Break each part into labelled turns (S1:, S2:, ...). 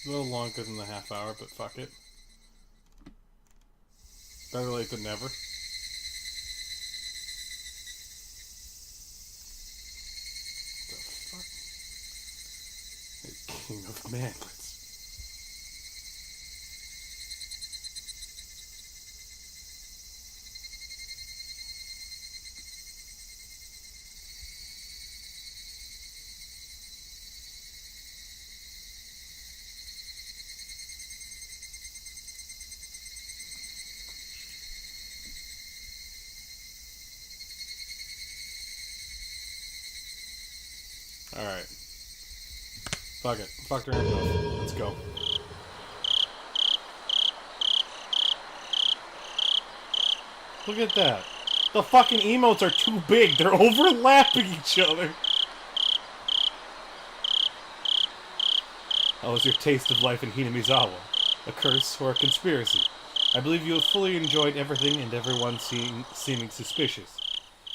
S1: A little longer than the half hour, but fuck it. Better late than never. The fuck? The king of manglets. Alright. Fuck it. Fucked around enough. Let's go. Look at that. The fucking emotes are too big. They're overlapping each other. How was your taste of life in Hinamizawa? A curse or a conspiracy? I believe you have fully enjoyed everything and everyone seeming suspicious.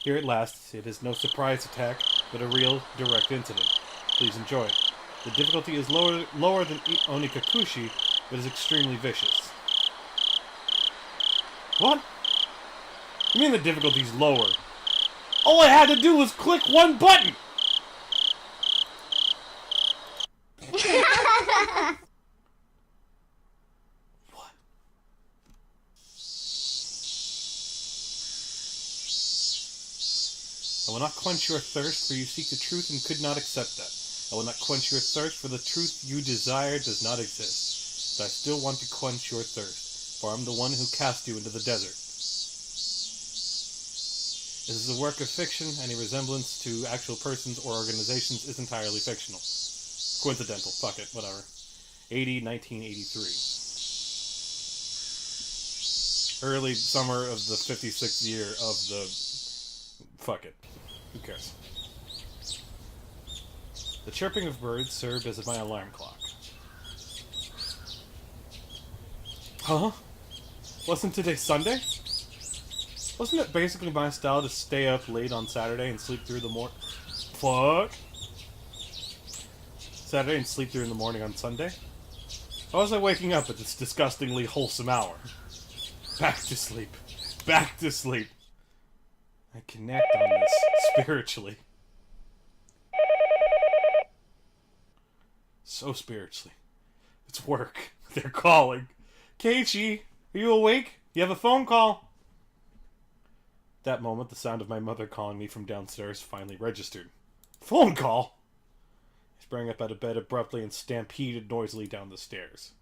S1: Here at last, it is no surprise attack, but a real, direct incident. Please enjoy it. The difficulty is lower than Onikakushi, but is extremely vicious. What? You mean the difficulty's lower? All I had to do was click one button! What? I will not quench your thirst, for you seek the truth and could not accept that. I will not quench your thirst, for the truth you desire does not exist. But I still want to quench your thirst, for I am the one who cast you into the desert. This is a work of fiction. Any resemblance to actual persons or organizations is entirely fictional. Coincidental. Fuck it. Whatever. 1983. Early summer of the 56th year of the... Fuck it. Who cares? The chirping of birds served as my alarm clock. Huh? Wasn't today Sunday? Wasn't it basically my style to stay up late on Saturday and sleep through the Fuck? Saturday and sleep through in the morning on Sunday? Why was I waking up at this disgustingly wholesome hour? Back to sleep. Back to sleep. I connect on this spiritually. So spiritually. It's work. They're calling. Keiichi, are you awake? You have a phone call. That moment, the sound of my mother calling me from downstairs finally registered. Phone call? I sprang up out of bed abruptly and stampeded noisily down the stairs.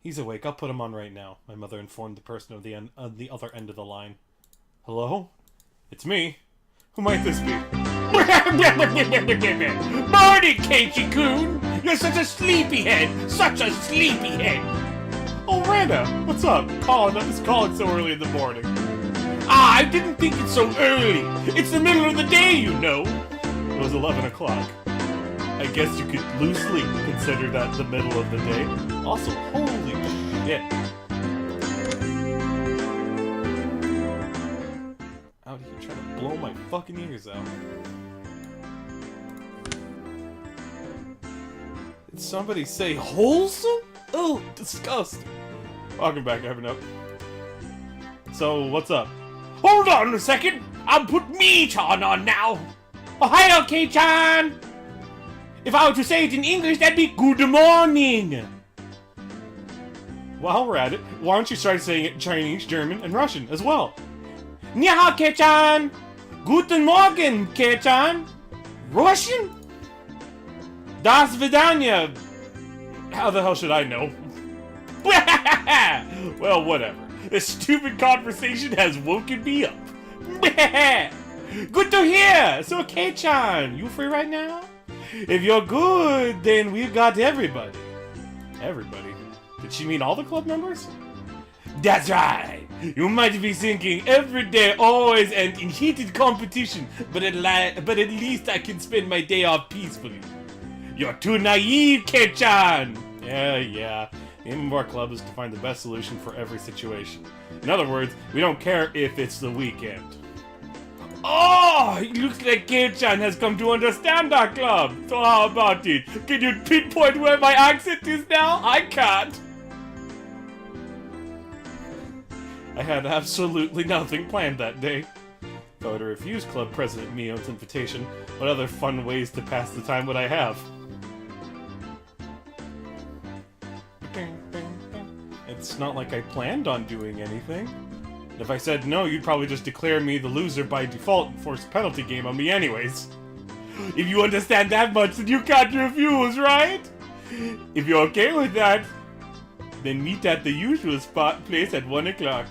S1: He's awake. I'll put him on right now, my mother informed the person on the other end of the line. Hello? It's me. Who might this be?
S2: Morning, Keiichi-kun! You're such a sleepyhead! Such a sleepyhead!
S1: Oh, Randa! What's up? Calling so early in the morning.
S2: Ah, I didn't think it's so early! It's the middle of the day, you know!
S1: It was 11 o'clock. I guess you could loosely consider that the middle of the day. Also, holy shit. Out here trying to blow my fucking ears out. Did somebody say wholesome? Oh, disgust. Welcome back, Evernote. So, what's up?
S2: Hold on a second! I'll put me-chan on now! Ohio, Kei-chan! If I were to say it in English, that'd be good morning!
S1: While we're at it, why don't you start saying it in Chinese, German, and Russian as well?
S2: Ni hao, Kei-chan! Guten Morgen, Kei-chan! Russian? Das Vidanya!
S1: How the hell should I know? Well, whatever. This stupid conversation has woken me up.
S2: Good to hear! So, Kei-chan, you free right now? If you're good, then we've got everybody.
S1: Everybody? Did she mean all the club members?
S2: That's right! You might be thinking every day, always, and in heated competition, but at least I can spend my day off peacefully. You're too naive, Kei-chan!
S1: Yeah. The aim of our club is to find the best solution for every situation. In other words, we don't care if it's the weekend.
S2: Oh, it looks like Kei-chan has come to understand our club. So how about it? Can you pinpoint where my accent is now? I can't.
S1: I had absolutely nothing planned that day. If I were to refuse Club President Mion's invitation, what other fun ways to pass the time would I have? It's not like I planned on doing anything. If I said no, you'd probably just declare me the loser by default and force a penalty game on me anyways.
S2: If you understand that much, then you can't refuse, right? If you're okay with that, then meet at the usual place at 1 o'clock.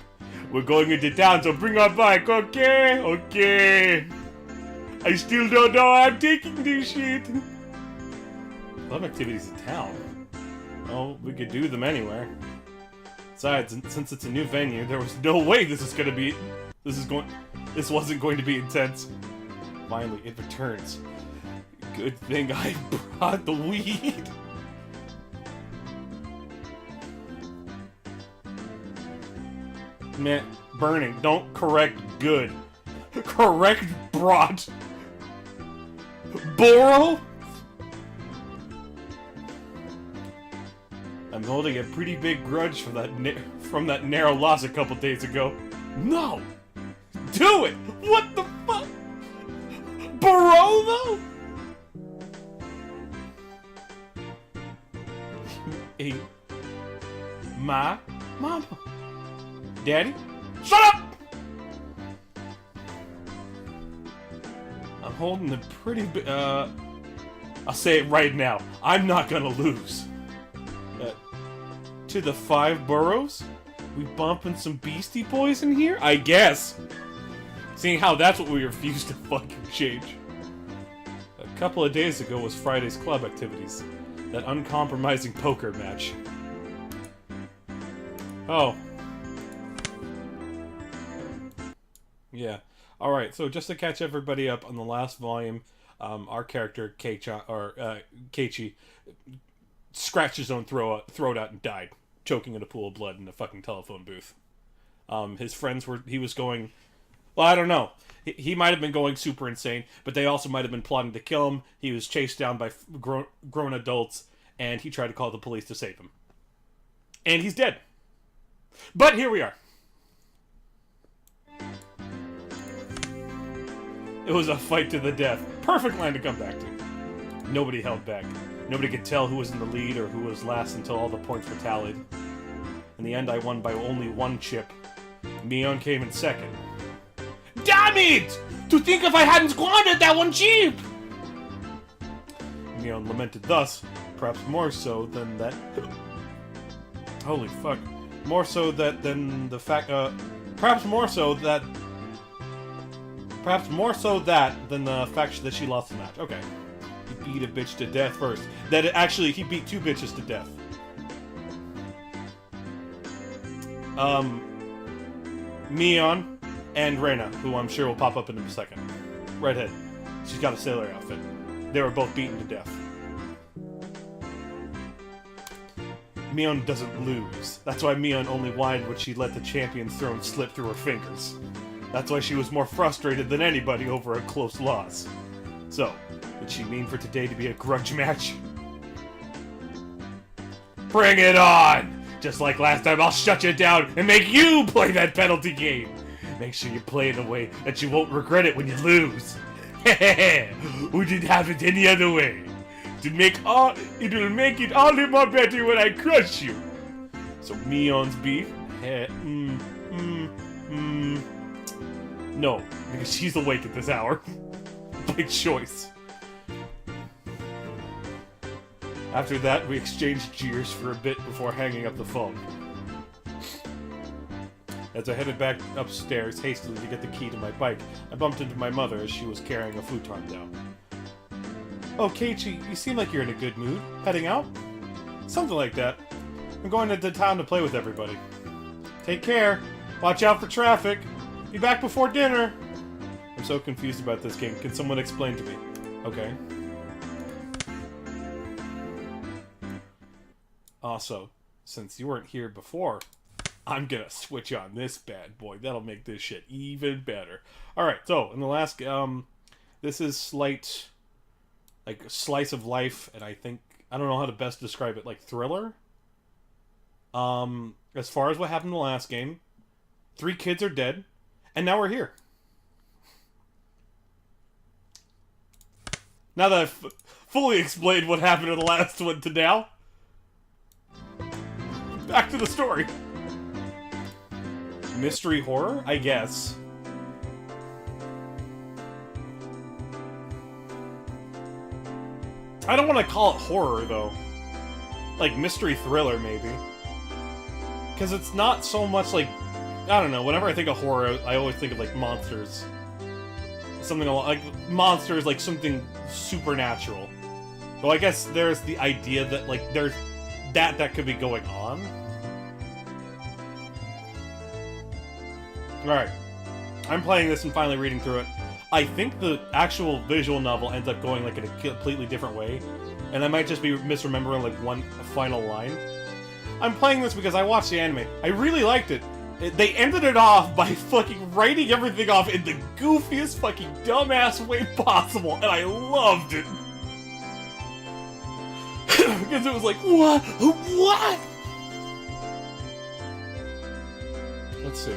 S2: We're going into town, so bring our bike, okay? Okay. I still don't know how I'm taking this shit.
S1: Club activities in town? Oh, we could do them anywhere. Besides, since it's a new venue, there was no way this wasn't going to be intense. Finally, it returns. Good thing I brought the weed. Man, burning. Don't correct good. Correct brought. Borrow? I'm holding a pretty big grudge from that narrow loss a couple days ago. No! Do it! What the fuck? Borrow though? Hey, my mama. Daddy? Shut up! I'm holding a pretty big, I'll say it right now. I'm not gonna lose. To the 5 boroughs? We bumping some Beastie Boys in here? I guess. Seeing how that's what we refused to fucking change. A couple of days ago was Friday's club activities. That uncompromising poker match. Oh. Yeah. Alright, so just to catch everybody up on the last volume, our character, Keiichi, scratched his own throat out and died, choking in a pool of blood in a fucking telephone booth. His friends he was going, well, I don't know. He might have been going super insane, but they also might have been plotting to kill him. He was chased down by grown adults, and he tried to call the police to save him. And he's dead. But here we are. It was a fight to the death. Perfect line to come back to. Nobody held back. Nobody could tell who was in the lead or who was last until all the points were tallied. In the end, I won by only 1 chip. Mion came in second.
S2: Damn it! To think if I hadn't squandered that 1 chip!
S1: Mion lamented thus, perhaps more so than that... Holy fuck. More so that than the fact, perhaps more so that than the fact that she lost the match. Okay. He beat a bitch to death first. He beat 2 bitches to death. Mion and Reina, who I'm sure will pop up in a second. Redhead. She's got a sailor outfit. They were both beaten to death. Mion doesn't lose. That's why Mion only whined when she let the champion's throne slip through her fingers. That's why she was more frustrated than anybody over a close loss. So, did she mean for today to be a grudge match?
S2: Bring it on! Just like last time, I'll shut you down and make you play that penalty game! Make sure you play in a way that you won't regret it when you lose. Would it have it any other way? It'll make it all the more better when I crush you. So Mion's beef?
S1: No, because she's awake at this hour. By choice. After that, we exchanged jeers for a bit before hanging up the phone. As I headed back upstairs hastily to get the key to my bike, I bumped into my mother as she was carrying a futon down. Oh, Keiichi, you seem like you're in a good mood. Heading out? Something like that. I'm going into town to play with everybody. Take care. Watch out for traffic. Be back before dinner. I'm so confused about this game. Can someone explain to me? Okay. Also, since you weren't here before, I'm gonna switch on this bad boy. That'll make this shit even better. Alright, so, in the last, this is slight, like, slice of life, and I think, I don't know how to best describe it, like, thriller? As far as what happened in the last game, 3 kids are dead, and now we're here. Now that I've fully explained what happened in the last one to now, back to the story. Mystery horror, I guess. I don't want to call it horror, though. Like, mystery thriller, maybe. Because it's not so much like... I don't know, whenever I think of horror, I always think of, like, monsters. Something like... monsters, like, something supernatural. Though I guess there's the idea that, like, there's... that could be going on. Alright. I'm playing this and finally reading through it. I think the actual visual novel ends up going, like, in a completely different way. And I might just be misremembering, like, one final line. I'm playing this because I watched the anime. I really liked it. They ended it off by fucking writing everything off in the goofiest fucking dumbass way possible, and I loved it. Because it was like, what? What? Let's see.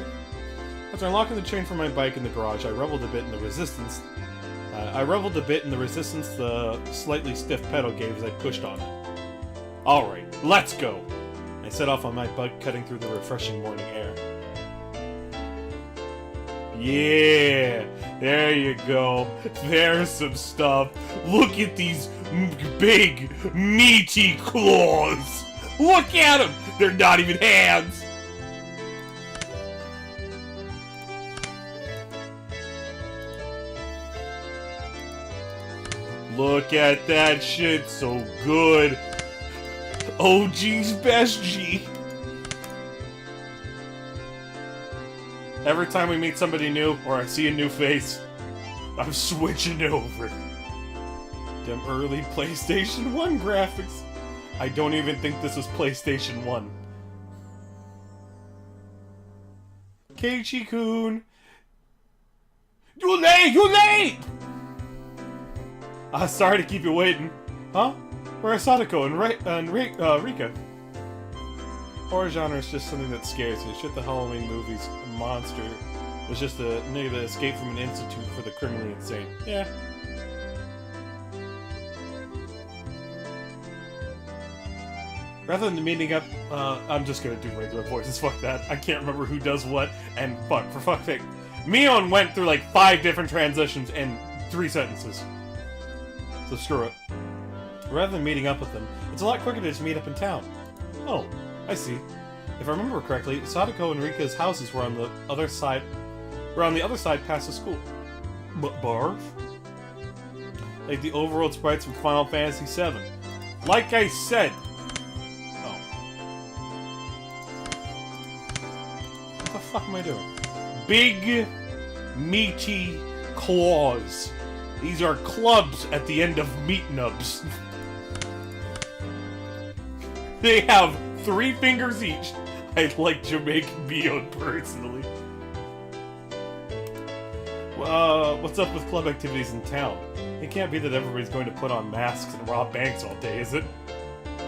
S1: After unlocking the chain from my bike in the garage, I reveled a bit in the resistance. The slightly stiff pedal gave as I pushed on it. Alright, let's go! I set off on my bike, cutting through the refreshing morning air. Yeah! There you go. There's some stuff. Look at these big, meaty claws! Look at them! They're not even hands! Look at that shit, so good. OG's best G. Every time we meet somebody new, or I see a new face, I'm switching over. Them early PlayStation 1 graphics. I don't even think this was PlayStation 1. Keiichi-kun! You late! Sorry to keep you waiting. Huh? Where are Sadako and Rika? Horror genre is just something that scares you. Shit, the Halloween movies, a monster was just a nigga that escaped from an institute for the criminally insane. Yeah. Rather than meeting up, I'm just gonna do regular voices. Fuck that. I can't remember who does what, and for fuck's sake. Mion went through like 5 different transitions in 3 sentences. So screw it. Rather than meeting up with them, it's a lot quicker to just meet up in town. Oh, I see. If I remember correctly, Sadako and Rika's houses were on the other side. Past the school. But barf? Like the overworld sprites from Final Fantasy VII. Like I said. Oh. What the fuck am I doing? Big, meaty claws. These are clubs at the end of meat nubs. They have 3 fingers each. I like Jamaican Mion personally. What's up with club activities in town? It can't be that everybody's going to put on masks and rob banks all day, is it?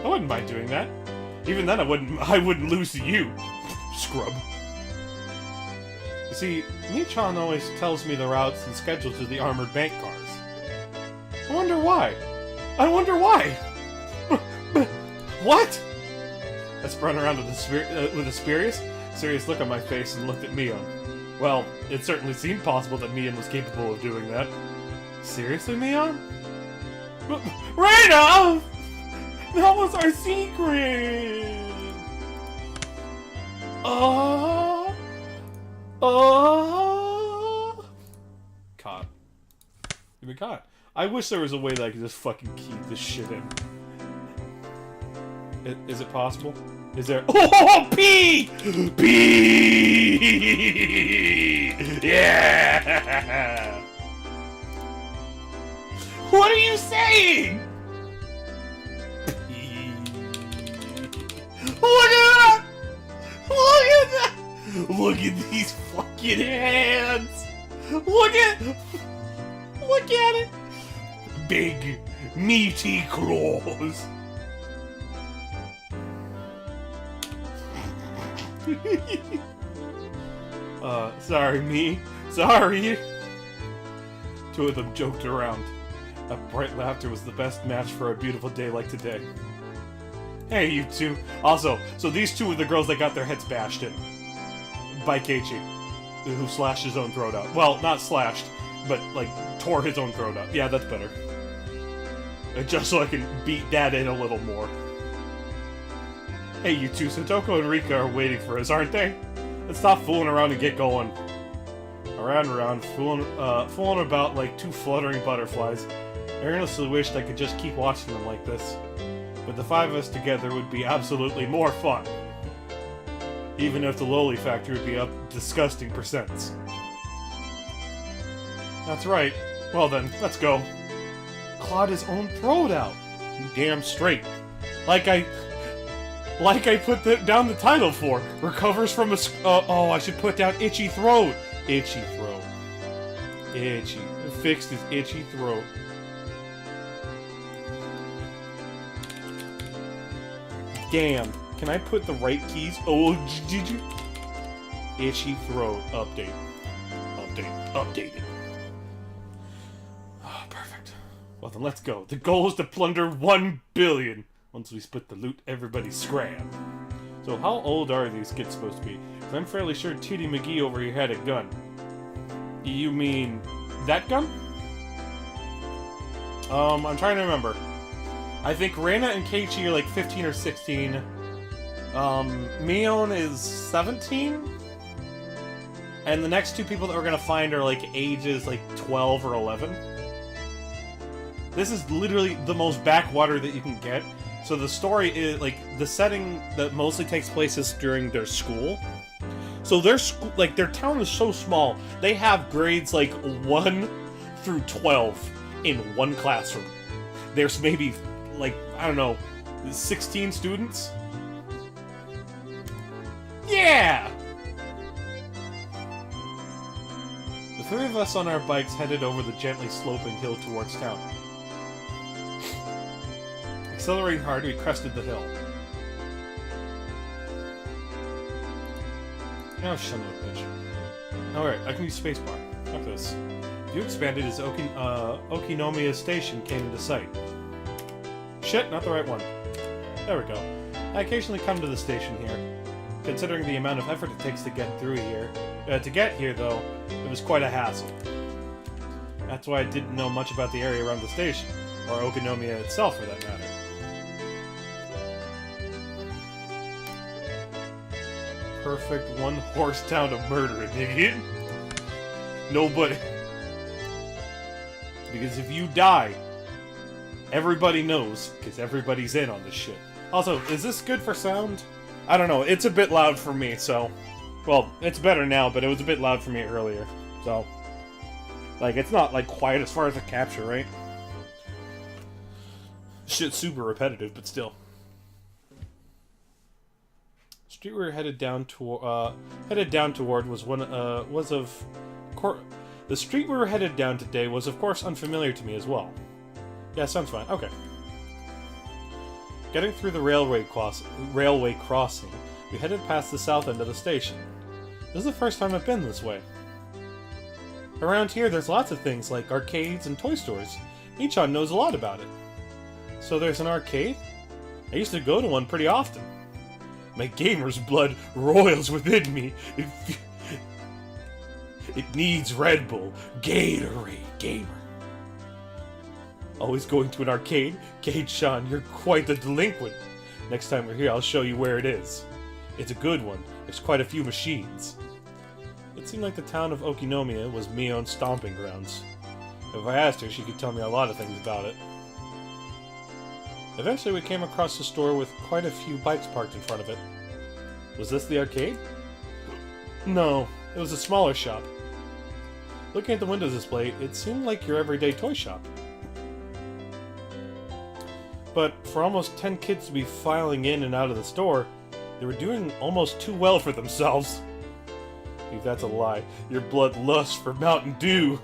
S1: I wouldn't mind doing that. Even then, I wouldn't lose to you, scrub. You see, Michan always tells me the routes and schedules to the armored bank cars. I wonder why. What? I spun around with a serious look on my face and looked at Mion. Well, it certainly seemed possible that Mion was capable of doing that. Seriously, Mion? Reina! That was our secret! Caught. You've been caught. I wish there was a way that I could just fucking keep this shit in. Is it possible? Is there... Oh, P! P! Yeah! What are you saying? P. Look at that! Look at
S2: at these fucking hands! Look at it! Big, meaty claws.
S1: Sorry, me. Sorry. Two of them joked around. That bright laughter was the best match for a beautiful day like today. Hey, you two. Also, so these two are the girls that got their heads bashed in. By Keiichi. Who slashed his own throat out. Well, not slashed, but, like, tore his own throat out. Yeah, that's better. Just so I can beat that in a little more. Hey, you two, Satoko and Rika are waiting for us, aren't they? Let's stop fooling around and get going. Around and around, fooling about like two fluttering butterflies. I earnestly wished I could just keep watching them like this. But the five of us together would be absolutely more fun. Even if the loli factor would be up disgusting percents. That's right. Well then, let's go. Clawed his own throat out. Damn straight. Like I put down the title for. Recovers from a oh, I should put down itchy throat. Itchy throat. Itchy. Fixed his itchy throat. Damn. Can I put the right keys? Oh, did you? Itchy throat. Update. Updated. Oh, perfect. Well then, let's go. The goal is to plunder 1 billion. Once we split the loot, everybody scram. So how old are these kids supposed to be? 'Cause I'm fairly sure Tootie McGee over here had a gun. You mean that gun? I'm trying to remember. I think Reina and Keiichi are like 15 or 16. Mion is 17? And the next two people that we're gonna find are like ages like 12 or 11. This is literally the most backwater that you can get. So the story is, like, the setting that mostly takes place is during their school. So their school, like, their town is so small, they have grades, like, 1 through 12 in one classroom. There's maybe, like, I don't know, 16 students? Yeah! The three of us on our bikes headed over the gently sloping hill towards town. Accelerating hard, we crested the hill. Oh, son of a bitch. Alright, I can use spacebar. Fuck this. View expanded as Okinomiya Station came into sight. Shit, not the right one. There we go. I occasionally come to the station here. Considering the amount of effort it takes to get through here. To get here, though, it was quite a hassle. That's why I didn't know much about the area around the station, or Okinomiya itself for that matter. Perfect one-horse town of murder, idiot. Nobody. Because if you die, everybody knows, because everybody's in on this shit. Also, is this good for sound? I don't know, it's a bit loud for me, so... Well, it's better now, but it was a bit loud for me earlier, so... Like, it's not, like, quiet as far as the capture, right? Shit's super repetitive, but still. Street we were headed down toward was the street we were headed down today was of course unfamiliar to me as well. Yeah, sounds fine. Okay. Getting through the railway crossing, we headed past the south end of the station. This is the first time I've been this way. Around here, there's lots of things like arcades and toy stores. Michan knows a lot about it. So there's an arcade? I used to go to one pretty often. My gamer's blood roils within me. It needs Red Bull. Gatorade gamer. Always going to an arcade? Kate-chan, you're quite the delinquent. Next time we're here, I'll show you where it is. It's a good one. There's quite a few machines. It seemed like the town of Okinomiya was Mion's stomping grounds. If I asked her, she could tell me a lot of things about it. Eventually we came across a store with quite a few bikes parked in front of it. Was this the arcade? No, it was a smaller shop. Looking at the windows display, it seemed like your everyday toy shop. But for almost 10 kids to be filing in and out of the store, they were doing almost too well for themselves. If that's a lie, your blood lusts for Mountain Dew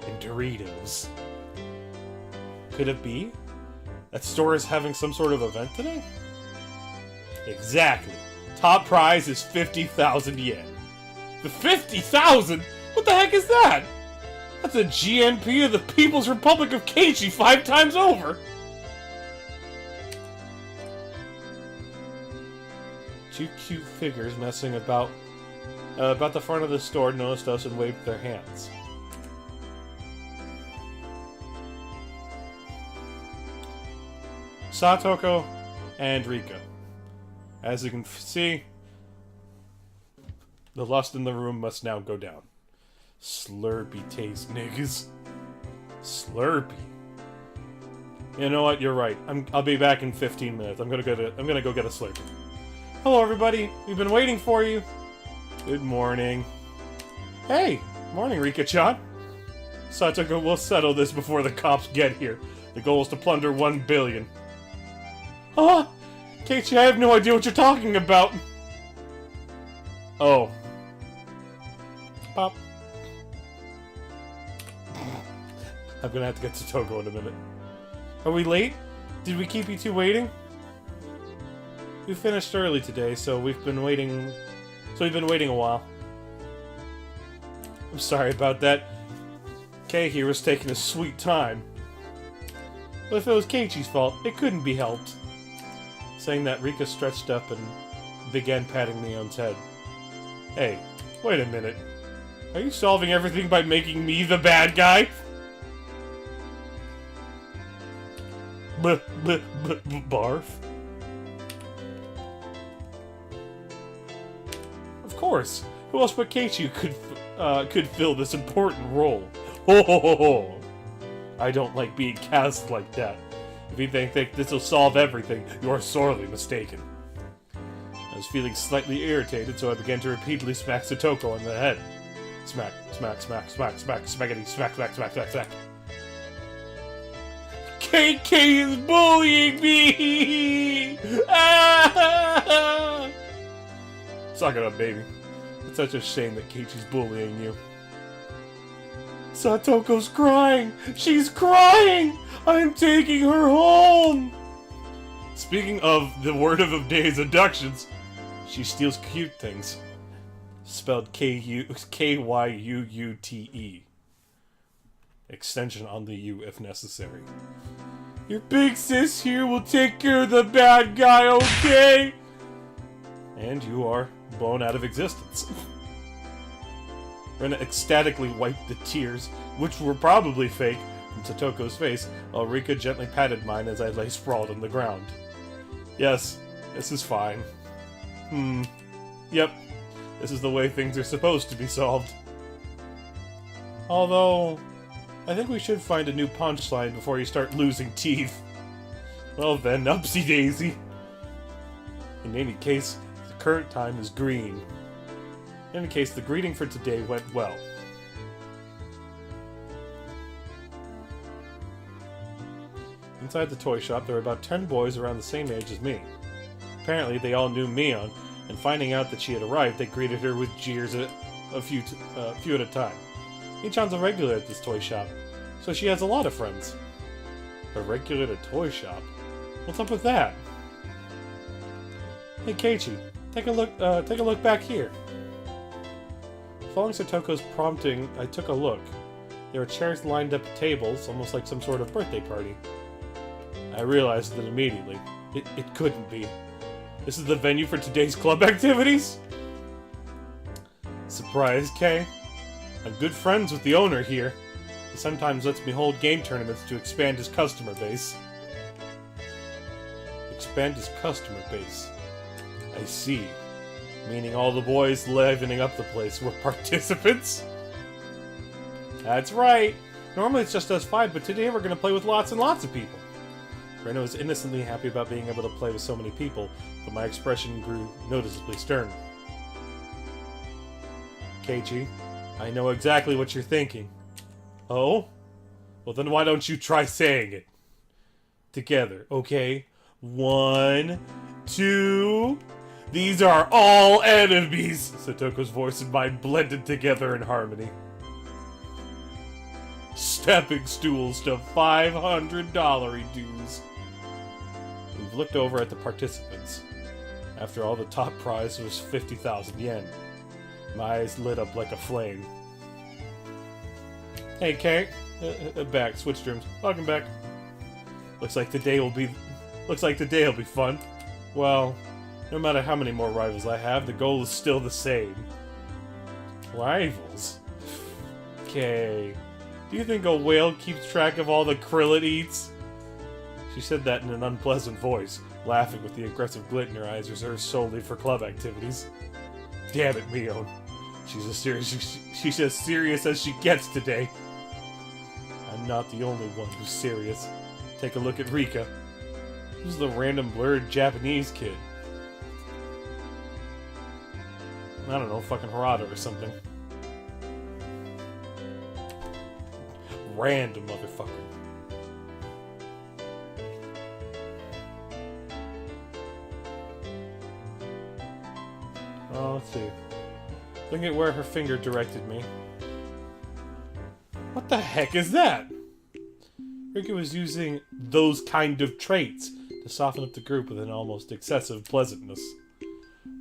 S1: and Doritos. Could it be? That store is having some sort of event today? Exactly. Top prize is 50,000 yen. The 50,000? What the heck is that? That's a GNP of the People's Republic of Keichi 5 times over! Two cute figures messing about the front of the store noticed us and waved their hands. Satoko and Rika. As you can see, the lust in the room must now go down. Slurpy taste, niggas. Slurpy. You know what? You're right. I'll be back in 15 minutes. I'm gonna go get a Slurpee. Hello, everybody. We've been waiting for you. Good morning. Hey, morning, Rika-chan. Satoko will settle this before the cops get here. The goal is to plunder 1 billion. Ah, Keiichi, I have no idea what you're talking about. Oh. Pop. I'm gonna have to get to Toko in a minute. Are we late? Did we keep you two waiting? We finished early today, so we've been waiting a while. I'm sorry about that. Kei here was taking a sweet time. But if it was Keiichi's fault, it couldn't be helped. Saying that, Rika stretched up and began patting Neon's head. Hey, wait a minute. Are you solving everything by making me the bad guy? Barf? Of course. Who else but Keiichi could fill this important role? Ho ho ho ho! I don't like being cast like that. If you think this will solve everything, you are sorely mistaken. I was feeling slightly irritated, so I began to repeatedly smack Satoko on the head. Smack, smack, smack, smack, smack, smackety, smack, smack, smack, smack, smack. KK is bullying me! Ah! Suck it up, baby. It's such a shame that Keiichi's bullying you. Satoko's crying! She's crying! I'm taking her home! Speaking of the word of the day's abductions, she steals cute things. Spelled Kyuute. Extension on the U if necessary. Your big sis here will take care of the bad guy, okay? And you are blown out of existence. Rena ecstatically wiped the tears, which were probably fake, from Satoko's face, while Rika gently patted mine as I lay sprawled on the ground. Yes, this is fine. Yep, this is the way things are supposed to be solved. Although, I think we should find a new punchline before you start losing teeth. Well then, upsy daisy. In any case, the current time is green. In any case, the greeting for today went well. Inside the toy shop, there were about 10 boys around the same age as me. Apparently, they all knew Mion, and finding out that she had arrived, they greeted her with jeers a few at a time. Michan's a regular at this toy shop, so she has a lot of friends. A regular at a toy shop? What's up with that? Hey Keiichi, take a look back here. Following Satoko's prompting, I took a look. There were chairs lined up at tables, almost like some sort of birthday party. I realized it immediately. It couldn't be. This is the venue for today's club activities? Surprise, Kay. I'm good friends with the owner here. He sometimes lets me hold game tournaments to expand his customer base. Expand his customer base. I see. Meaning all the boys livening up the place were participants? That's right. Normally it's just us 5, but today we're gonna play with lots and lots of people. Reno was innocently happy about being able to play with so many people, but my expression grew noticeably stern. Keiichi, I know exactly what you're thinking. Oh? Well then why don't you try saying it? Together, okay? 1, 2... These are all enemies! Satoko's voice and mine blended together in harmony. Stepping stools to $500 dues. We've looked over at the participants. After all, the top prize was 50,000 yen. My eyes lit up like a flame. Hey, Kate. Back. Switched rooms. Welcome back. Looks like today will be fun. Well, no matter how many more rivals I have, the goal is still the same. Rivals? Okay. Do you think a whale keeps track of all the krill it eats? She said that in an unpleasant voice, laughing with the aggressive glint in her eyes reserved solely for club activities. Damn it, Mion. She's as serious as she gets today. I'm not the only one who's serious. Take a look at Rika. Who's the random blurred Japanese kid? I don't know, fucking Harada or something. Random motherfucker. Oh, let's see. Looking at where her finger directed me. What the heck is that? Rika was using those kind of traits to soften up the group with an almost excessive pleasantness.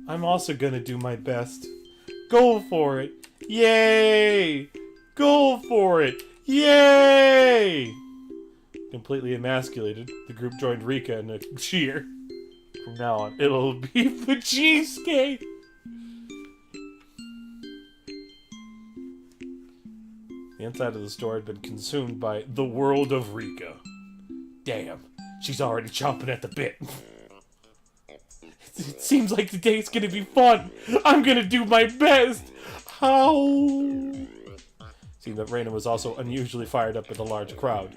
S1: I'm also gonna do my best. Go for it! Yay! Go for it! Yay! Completely emasculated, the group joined Rika in a cheer. From now on, it'll be the cheesecake! The inside of the store had been consumed by the world of Rika. Damn, she's already chomping at the bit. It seems like today's gonna be fun. I'm gonna do my best. How? Seeing that Reina was also unusually fired up with a large crowd.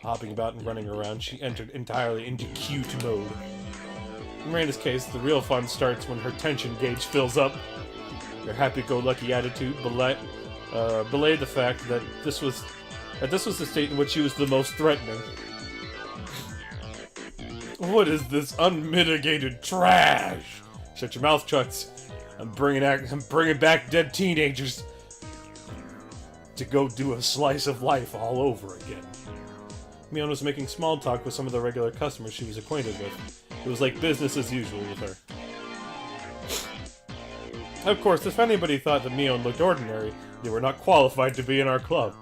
S1: Hopping about and running around, she entered entirely into cute mode. In Reina's case, the real fun starts when her tension gauge fills up. Her happy-go-lucky attitude belayed the fact that this was the state in which she was the most threatening. What is this unmitigated trash? Shut your mouth, Chucks. I'm bringing back dead teenagers to go do a slice of life all over again. Mion was making small talk with some of the regular customers she was acquainted with. It was like business as usual with her. Of course, if anybody thought that Mion looked ordinary, they were not qualified to be in our club.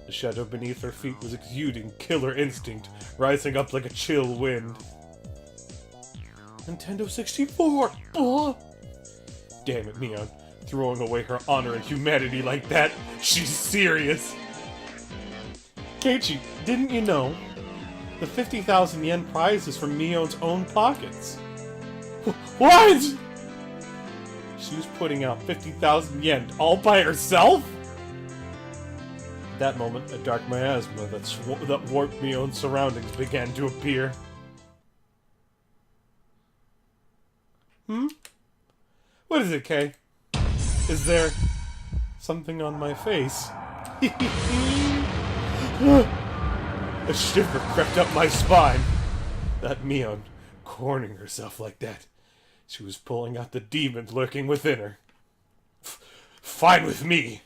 S1: The shadow beneath her feet was exuding killer instinct, rising up like a chill wind. Nintendo 64! Damn it, Mion. Throwing away her honor and humanity like that? She's serious! Keiichi, didn't you know? The 50,000 yen prize is from Mion's own pockets. What?! She was putting out 50,000 yen all by herself? At that moment, a dark miasma that warped Mion's surroundings began to appear. What is it, Kay? Is there something on my face? A shiver crept up my spine. That Mion, cornering herself like that. She was pulling out the demon lurking within her. Fine with me.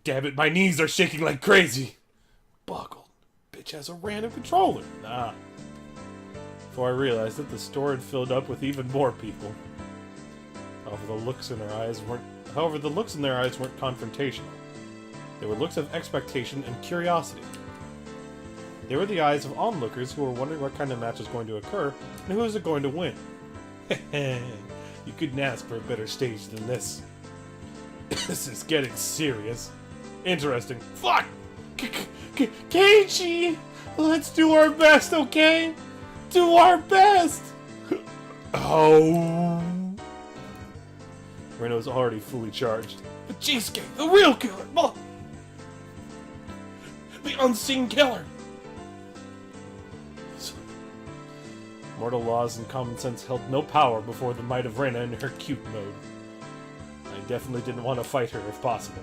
S1: Damn it, my knees are shaking like crazy. Buckled. Bitch has a random controller. Nah. Before I realized it, the store had filled up with even more people. However, the looks in their eyes weren't confrontational. They were looks of expectation and curiosity. They were the eyes of onlookers who were wondering what kind of match was going to occur and who was going to win. You couldn't ask for a better stage than this. This is getting serious. Interesting. Fuck! Keiichi! Let's do our best, okay? Do our best! Oh! Reno was already fully charged. The cheesecake! The real killer! The unseen killer! Mortal laws and common sense held no power before the might of Rena in her cute mode. I definitely didn't want to fight her if possible.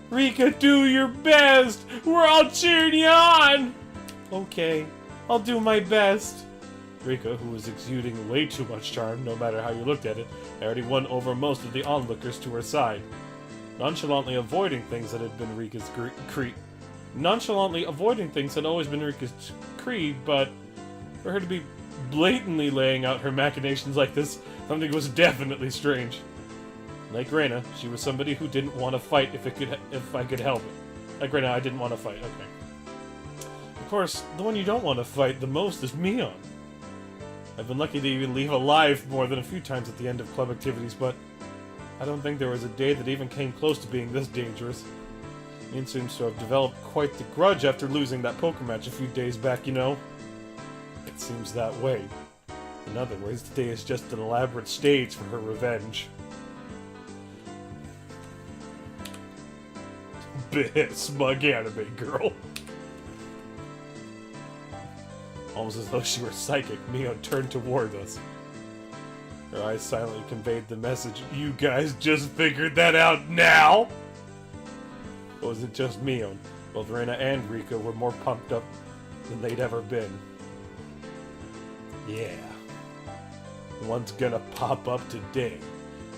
S1: Rika, do your best! We're all cheering you on! Okay, I'll do my best. Rika, who was exuding way too much charm, no matter how you looked at it, had already won over most of the onlookers to her side. Nonchalantly avoiding things that had been Rika's creed. Nonchalantly avoiding things had always been Rika's creed, but for her to be blatantly laying out her machinations like this, something was definitely strange. Like Reyna, she was somebody who didn't want to fight if I could help it. Like Reyna, I didn't want to fight. Okay. Of course, the one you don't want to fight the most is Mion. I've been lucky to even leave alive more than a few times at the end of club activities, but I don't think there was a day that even came close to being this dangerous. Mion seems to have developed quite the grudge after losing that poker match a few days back, you know? It seems that way. In other words, today is just an elaborate stage for her revenge. Bleh, smug anime girl. Almost as though she were psychic, Mion turned toward us. Her eyes silently conveyed the message, "You guys just figured that out now?" It wasn't just Mion. Both Reyna and Rika were more pumped up than they'd ever been. Yeah. One's gonna pop up today.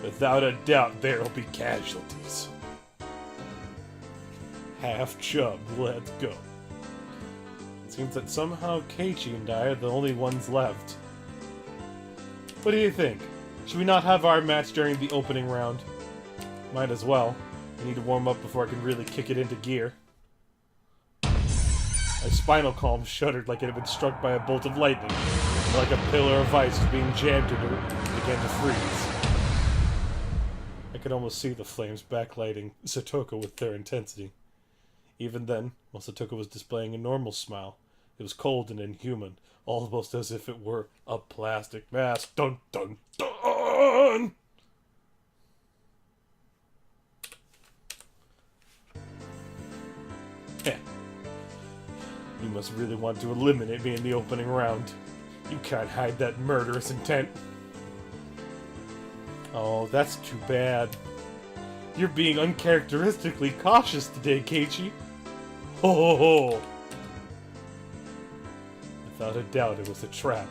S1: Without a doubt, there'll be casualties. Half chub, let's go. It seems that somehow Keiichi and I are the only ones left. What do you think? Should we not have our match during the opening round? Might as well. I need to warm up before I can really kick it into gear. My spinal column shuddered like it had been struck by a bolt of lightning, and like a pillar of ice was being jammed into it and began to freeze. I could almost see the flames backlighting Satoko with their intensity. Even then, while Satoko was displaying a normal smile, it was cold and inhuman, almost as if it were a plastic mask. Dun dun dun! Heh. You must really want to eliminate me in the opening round. You can't hide that murderous intent. Oh, that's too bad. You're being uncharacteristically cautious today, Keiichi. Ho ho ho! Without a doubt, it was a trap.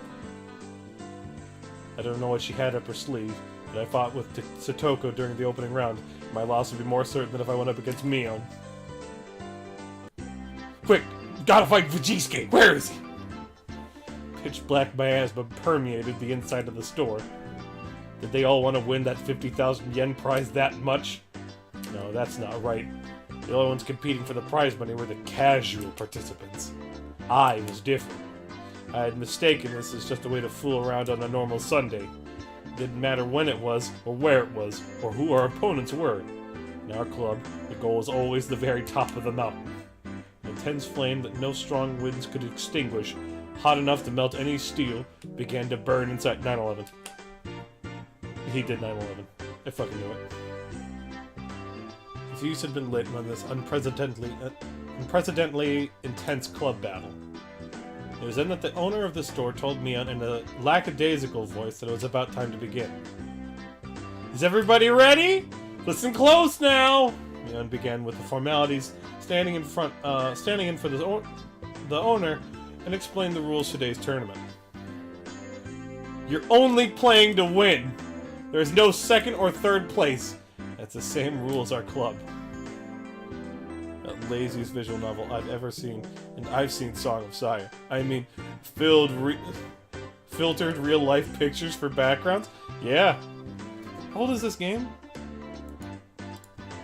S1: I don't know what she had up her sleeve, but I fought with Satoko during the opening round. My loss would be more certain than if I went up against Mion. Quick! Gotta fight Fujisuke! Where is he? Pitch black miasma permeated the inside of the store. Did they all want to win that 50,000 yen prize that much? No, that's not right. The only ones competing for the prize money were the casual participants. I was different. I had mistaken this as just a way to fool around on a normal Sunday. It didn't matter when it was, or where it was, or who our opponents were. In our club, the goal was always the very top of the mountain. An intense flame that no strong winds could extinguish, hot enough to melt any steel, began to burn inside 9/11. He did 9/11. I fucking knew it. The fuse had been lit when this unprecedentedly intense club battle. It was then that the owner of the store told Mion in a lackadaisical voice that it was about time to begin. Is everybody ready? Listen close now! Mion began with the formalities, standing in for the owner, and explained the rules for today's tournament. You're only playing to win. There is no second or third place. That's the same rule as our club. The laziest visual novel I've ever seen, and I've seen Song of Fire. I mean, filtered real-life pictures for backgrounds? Yeah. How old is this game?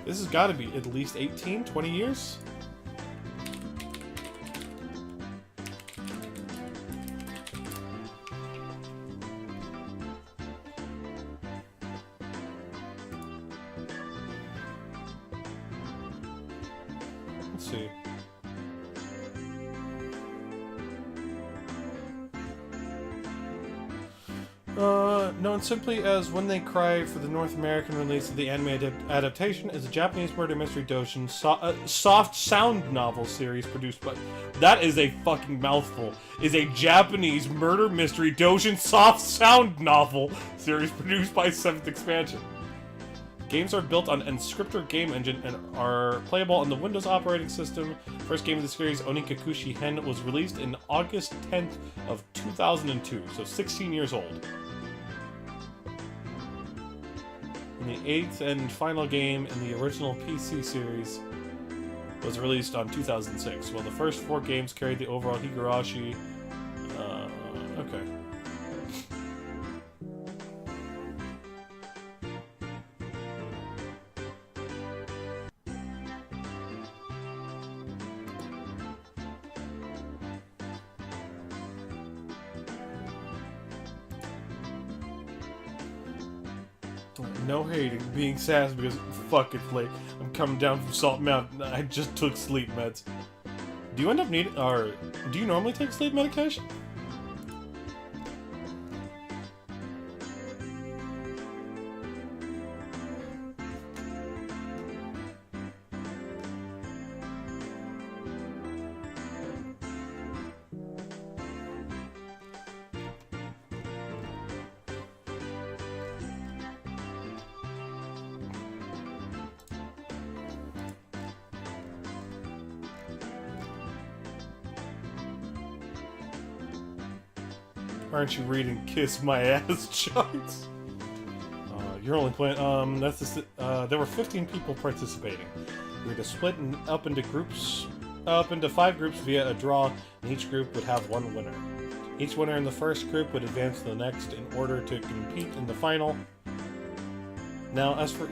S1: This has got to be at least 18, 20 years? Let's see. Known simply as When They Cry for the North American release of the anime adaptation, is a Japanese murder mystery doujin soft sound novel series produced by... That is a fucking mouthful. Is a Japanese murder mystery doujin soft sound novel series produced by 7th Expansion. Games are built on Inscriptor game engine and are playable on the Windows operating system. First game of the series, Onikakushi Hen, was released in August 10th of 2002, so 16 years old. And the 8th and final game in the original PC series was released on 2006, while the first 4 games carried the overall Higurashi. Okay. No hating, being sassy because fuck it's late. I'm coming down from Salt Mountain. I just took sleep meds. Do you end up needing, or do you normally take sleep medication? Aren't you reading Kiss My Ass charts? You're only playing, there were 15 people participating. We were to split up into 5 groups via a draw, and each group would have 1 winner. Each winner in the first group would advance to the next in order to compete in the final. Now, as for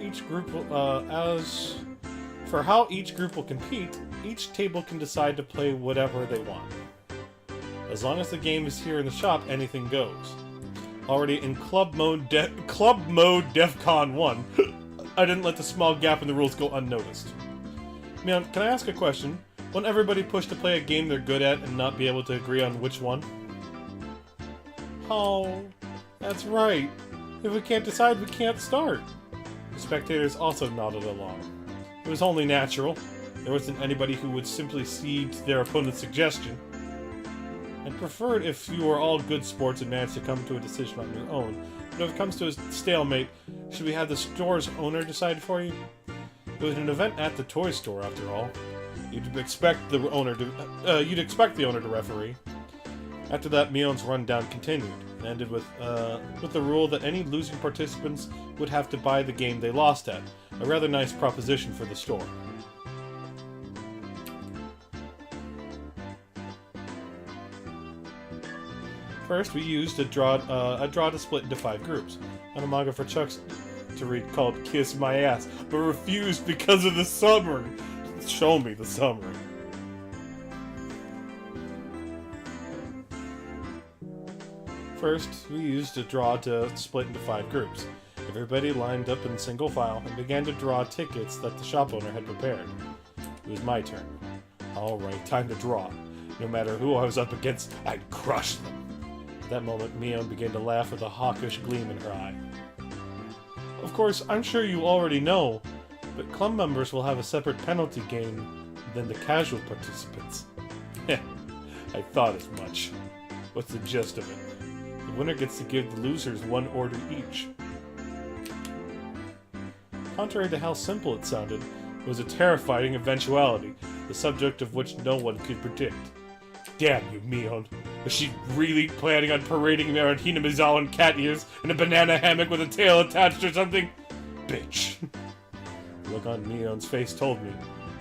S1: how each group will compete, each table can decide to play whatever they want. As long as the game is here in the shop, anything goes. Already in Club Mode DEFCON 1, I didn't let the small gap in the rules go unnoticed. Mion, can I ask a question? Won't everybody push to play a game they're good at and not be able to agree on which one? Oh, that's right. If we can't decide, we can't start. The spectators also nodded along. It was only natural. There wasn't anybody who would simply cede to their opponent's suggestion. I'd prefer it if you were all good sports and managed to come to a decision on your own. But if it comes to a stalemate, should we have the store's owner decide for you? It was an event at the toy store, after all. You'd expect the owner to referee. After that, Mion's rundown continued, and ended with the rule that any losing participants would have to buy the game they lost at. A rather nice proposition for the store. First, we used a draw to split into 5 groups, and a manga for Chuck to read called Kiss My Ass, but refused because of the summary. Show me the summary. First, we used a draw to split into 5 groups. Everybody lined up in single file and began to draw tickets that the shop owner had prepared. It was my turn. Alright, time to draw. No matter who I was up against, I'd crush them. At that moment, Mion began to laugh with a hawkish gleam in her eye. Of course, I'm sure you already know, but club members will have a separate penalty game than the casual participants. Heh, I thought as much. What's the gist of it? The winner gets to give the losers 1 order each. Contrary to how simple it sounded, it was a terrifying eventuality, the subject of which no one could predict. Damn you, Mion. Is she really planning on parading me around Hinamizawa in cat ears in a banana hammock with a tail attached or something? Bitch. The look on Mion's face told me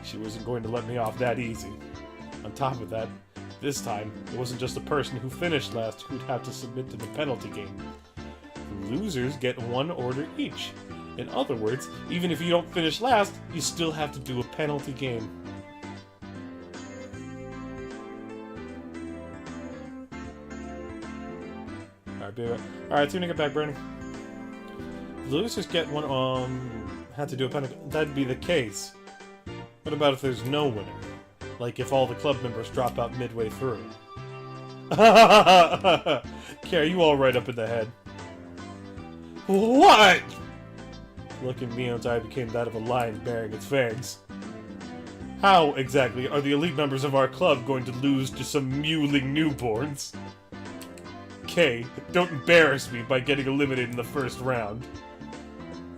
S1: she wasn't going to let me off that easy. On top of that, this time, it wasn't just the person who finished last who'd have to submit to the penalty game. The losers get 1 order each. In other words, even if you don't finish last, you still have to do a penalty game. Alright, see when you get back, Brandon. The losers get 1, have to do a penalty. That'd be the case. What about if there's no winner? Like if all the club members drop out midway through. Okay, are you all right up in the head? What? The look in Mion's eye became that of a lion bearing its fangs. How, exactly, are the elite members of our club going to lose to some mewling newborns? Kay, don't embarrass me by getting eliminated in the first round.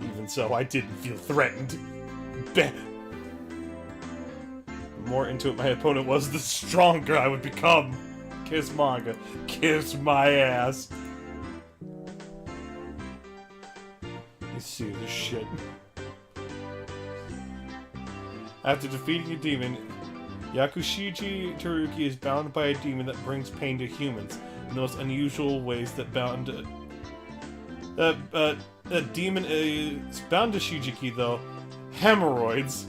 S1: Even even so, I didn't feel threatened. The more into it my opponent was, the stronger I would become. Kiss manga. Kiss my ass. You see this shit. After defeating a demon, Yakushiji Teruki is bound by a demon that brings pain to humans in the most unusual ways that bound... a demon is bound to Shijiki, though. Hemorrhoids.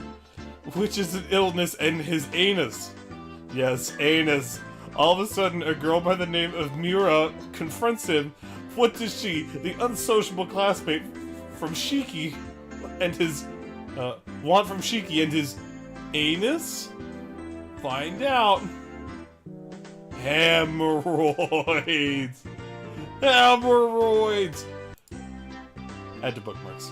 S1: Which is an illness in his anus. Yes, anus. All of a sudden, a girl by the name of Miura confronts him. What does she, the unsociable classmate from Shiki, and his, want from Shiki and his anus? Find out. Hemorrhoids. Hemorrhoids. Add to bookmarks.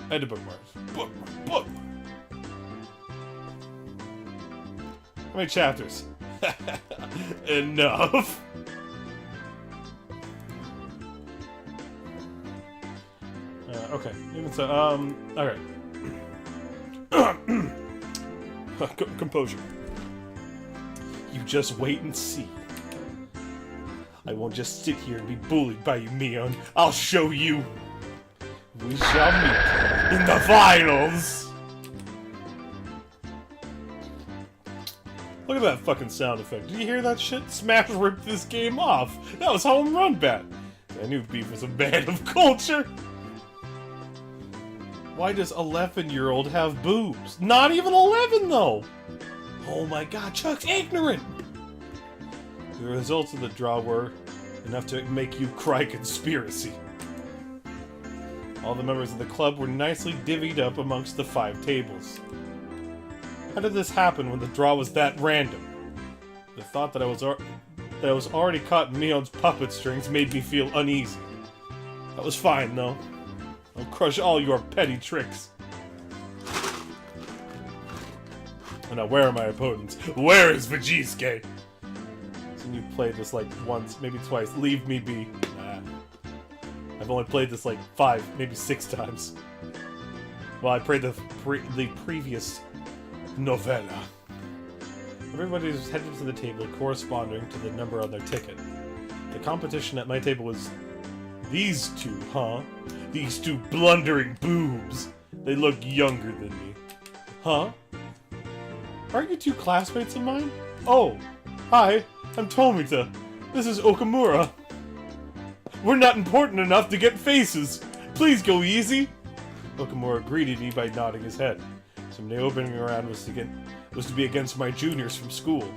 S1: Add to bookmarks. Book. How many chapters? Enough. Okay. Even so, alright. Composure. You just wait and see. I won't just sit here and be bullied by you, Mion. I'll show you. We shall meet in the finals! Look at that fucking sound effect. Did you hear that shit? Smash ripped this game off. That was home run bat. I knew Beef was a man of culture. Why does 11-year-old have boobs? Not even 11, though! Oh my god, Chuck's ignorant! The results of the draw were enough to make you cry conspiracy. All the members of the club were nicely divvied up amongst the 5 tables. How did this happen when the draw was that random? The thought that I was already caught in Mion's puppet strings made me feel uneasy. That was fine, though. I'll crush all your petty tricks. And now, where are my opponents? Where is Vajisuke? So you played this like once, maybe twice. Leave me be. Nah. I've only played this like 5, maybe 6 times. Well, I played the previous novella. Everybody was headed to the table corresponding to the number on their ticket. The competition at my table was these 2, huh? These 2 blundering boobs. They look younger than me. Huh? Aren't you 2 classmates of mine? Oh, hi, I'm Tomita. This is Okamura. We're not important enough to get faces. Please go easy. Okamura greeted me by nodding his head. Someday opening around was to be against my juniors from school.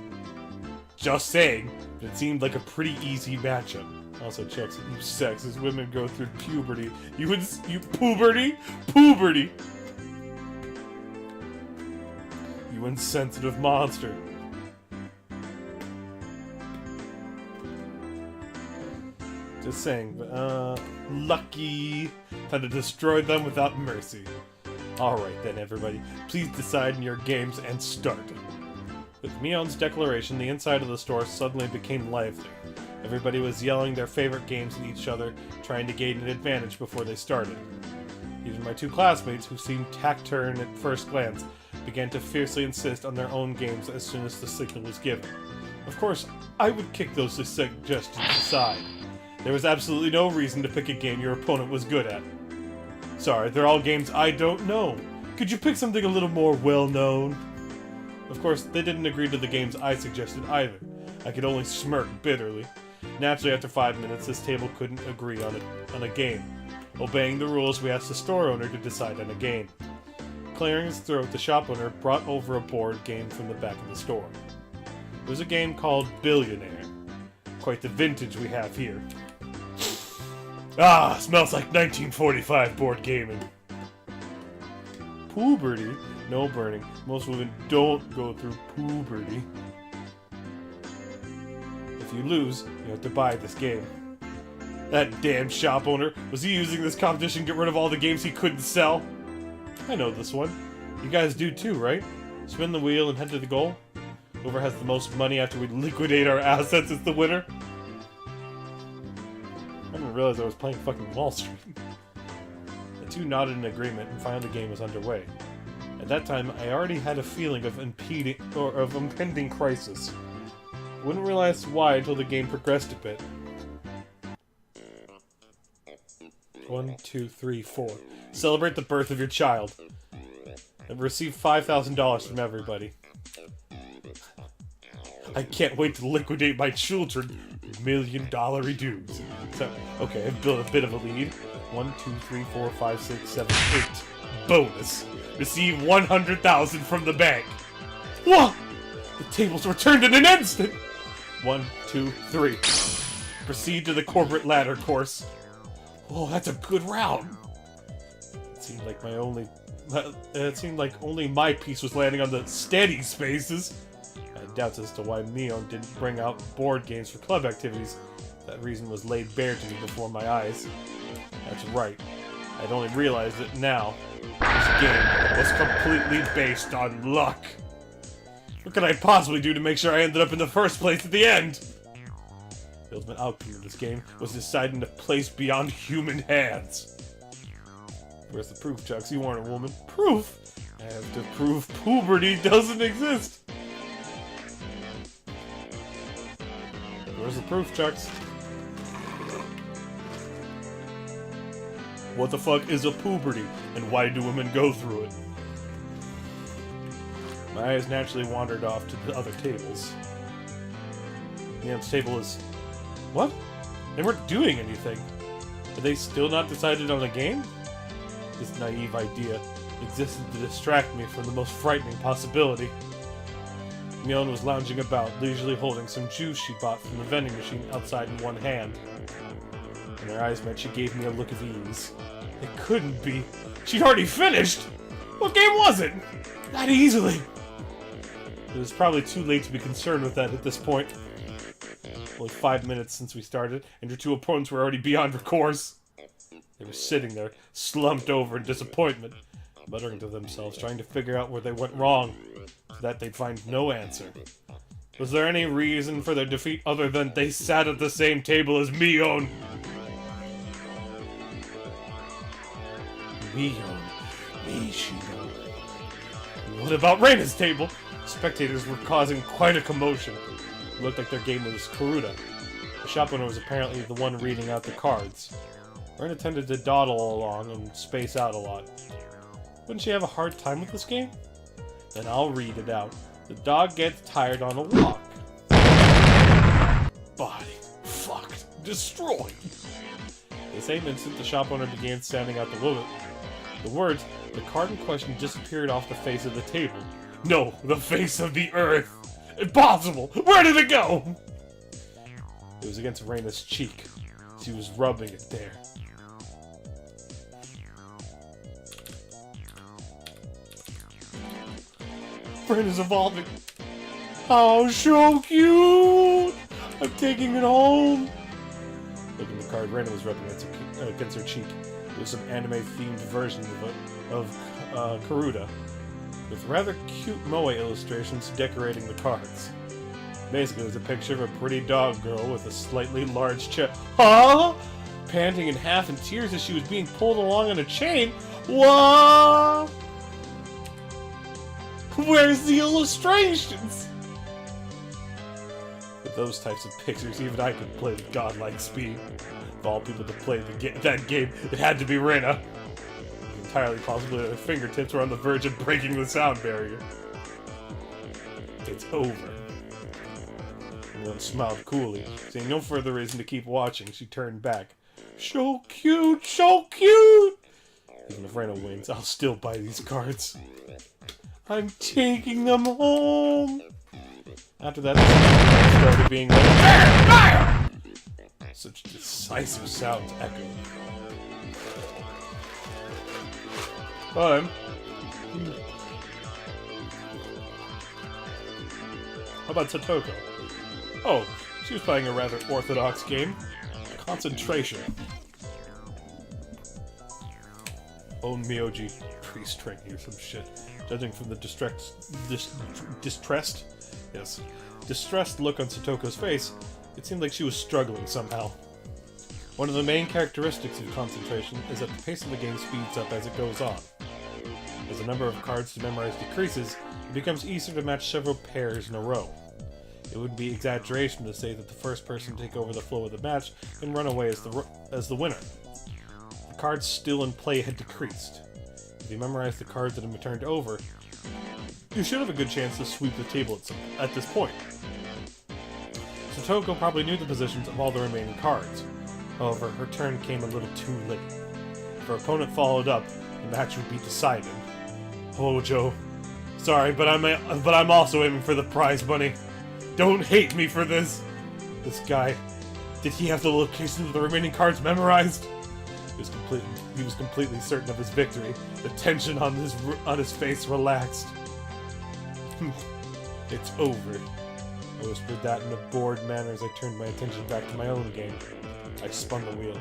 S1: Just saying, but it seemed like a pretty easy matchup. Also checks that you sexist women go through puberty. You puberty? Puberty! You insensitive monster. Just saying, but, lucky. Time to destroy them without mercy. Alright then, everybody. Please decide in your games and start. With Mion's declaration, the inside of the store suddenly became lively. Everybody was yelling their favorite games at each other, trying to gain an advantage before they started. Even my 2 classmates, who seemed taciturn at first glance, began to fiercely insist on their own games as soon as the signal was given. Of course, I would kick those suggestions aside. There was absolutely no reason to pick a game your opponent was good at. Sorry, they're all games I don't know. Could you pick something a little more well-known? Of course, they didn't agree to the games I suggested either. I could only smirk bitterly. Naturally, after 5 minutes, this table couldn't agree on a game. Obeying the rules, we asked the store owner to decide on a game. Clearing his throat, the shop owner brought over a board game from the back of the store. It was a game called Billionaire. Quite the vintage we have here. Ah, smells like 1945 board gaming. Puberty? No burning. Most women don't go through puberty. If you lose, you have to buy this game. That damn shop owner, was he using this competition to get rid of all the games he couldn't sell? I know this one. You guys do too, right? Spin the wheel and head to the goal? Whoever has the most money after we liquidate our assets is the winner. I didn't realize I was playing fucking Wall Street. The two nodded in agreement, and finally the game was underway. At that time, I already had a feeling of impending crisis. Wouldn't realize why until the game progressed a bit. 1, 2, 3, 4. Celebrate the birth of your child. And receive $5,000 from everybody. I can't wait to liquidate my children. $1 million dues. So, okay, I've built a bit of a lead. 1, 2, 3, 4, 5, 6, 7, 8. Bonus. Receive 100,000 from the bank. Whoa! The tables were turned in an instant! 1, 2, 3. Proceed to the corporate ladder course. Oh, that's a good round. It seemed like only my piece was landing on the steady spaces. I had doubts as to why Mion didn't bring out board games for club activities. That reason was laid bare to me before my eyes. That's right. I'd only realized it now. This game was completely based on luck. What could I possibly do to make sure I ended up in the first place at the end? The ultimate outcome of this game was decided in a place beyond human hands. Where's the proof, Chucks? You aren't a woman. Proof? I have to prove puberty doesn't exist. Where's the proof, Chucks? What the fuck is a puberty, and why do women go through it? My eyes naturally wandered off to the other tables. Neon's table is... What? They weren't doing anything. Had they still not decided on a game? This naive idea existed to distract me from the most frightening possibility. Mion was lounging about, leisurely holding some juice she bought from the vending machine outside in one hand. When her eyes met, she gave me a look of ease. It couldn't be. She'd already finished! What game was it? Not easily. It was probably too late to be concerned with that at this point. Only 5 minutes since we started, and your two opponents were already beyond her course. They were sitting there, slumped over in disappointment, muttering to themselves, trying to figure out where they went wrong, so that they'd find no answer. Was there any reason for their defeat other than they sat at the same table as Mion? Mion. Mishino. What about Reina's table? Spectators were causing quite a commotion. It looked like their game was Karuta. The shop owner was apparently the one reading out the cards. Reina tended to dawdle along and space out a lot. Wouldn't she have a hard time with this game? Then I'll read it out. The dog gets tired on a walk. Body. Fucked. Destroyed. At the same instant, the shop owner began sounding out the words. The card in question disappeared off the face of the table. No, the face of the earth! Impossible! Where did it go? It was against Reina's cheek. She was rubbing it there. Reina's evolving. Oh, so cute! I'm taking it home. Looking at the card Reina was rubbing against her cheek. It was some anime-themed version of Karuta, with rather cute moe illustrations decorating the cards. Basically, it was a picture of a pretty dog girl with a slightly large chest. Huh? Panting in half in tears as she was being pulled along on a chain. What? Where's the illustrations? With those types of pictures, even I could play the godlike speed. Of all people to play that game, it had to be Reina. It was entirely possible that her fingertips were on the verge of breaking the sound barrier. It's over. Everyone smiled coolly. Seeing no further reason to keep watching, she turned back. So cute! So cute! Even if Reina wins, I'll still buy these cards. I'm taking them home! After that, the started being like, fire! Such decisive sounds echoed. How about Satoko? Oh, she was playing a rather orthodox game. Concentration. Oh, Miyoji, decreased training or some shit. Judging from the distressed look on Satoko's face, it seemed like she was struggling somehow. One of the main characteristics of concentration is that the pace of the game speeds up as it goes on. As the number of cards to memorize decreases, it becomes easier to match several pairs in a row. It would be exaggeration to say that the first person to take over the flow of the match can run away as the winner. The cards still in play had decreased. If you memorize the cards that have been turned over, you should have a good chance to sweep the table at this point. Satoko probably knew the positions of all the remaining cards. However, her turn came a little too late. If her opponent followed up, the match would be decided. Oh, Joe. Sorry, but I'm also aiming for the prize money. Don't hate me for this. This guy, did he have the locations of the remaining cards memorized? He was completely certain of his victory. The tension on his face relaxed. It's over. I whispered that in a bored manner as I turned my attention back to my own game. I spun the wheel.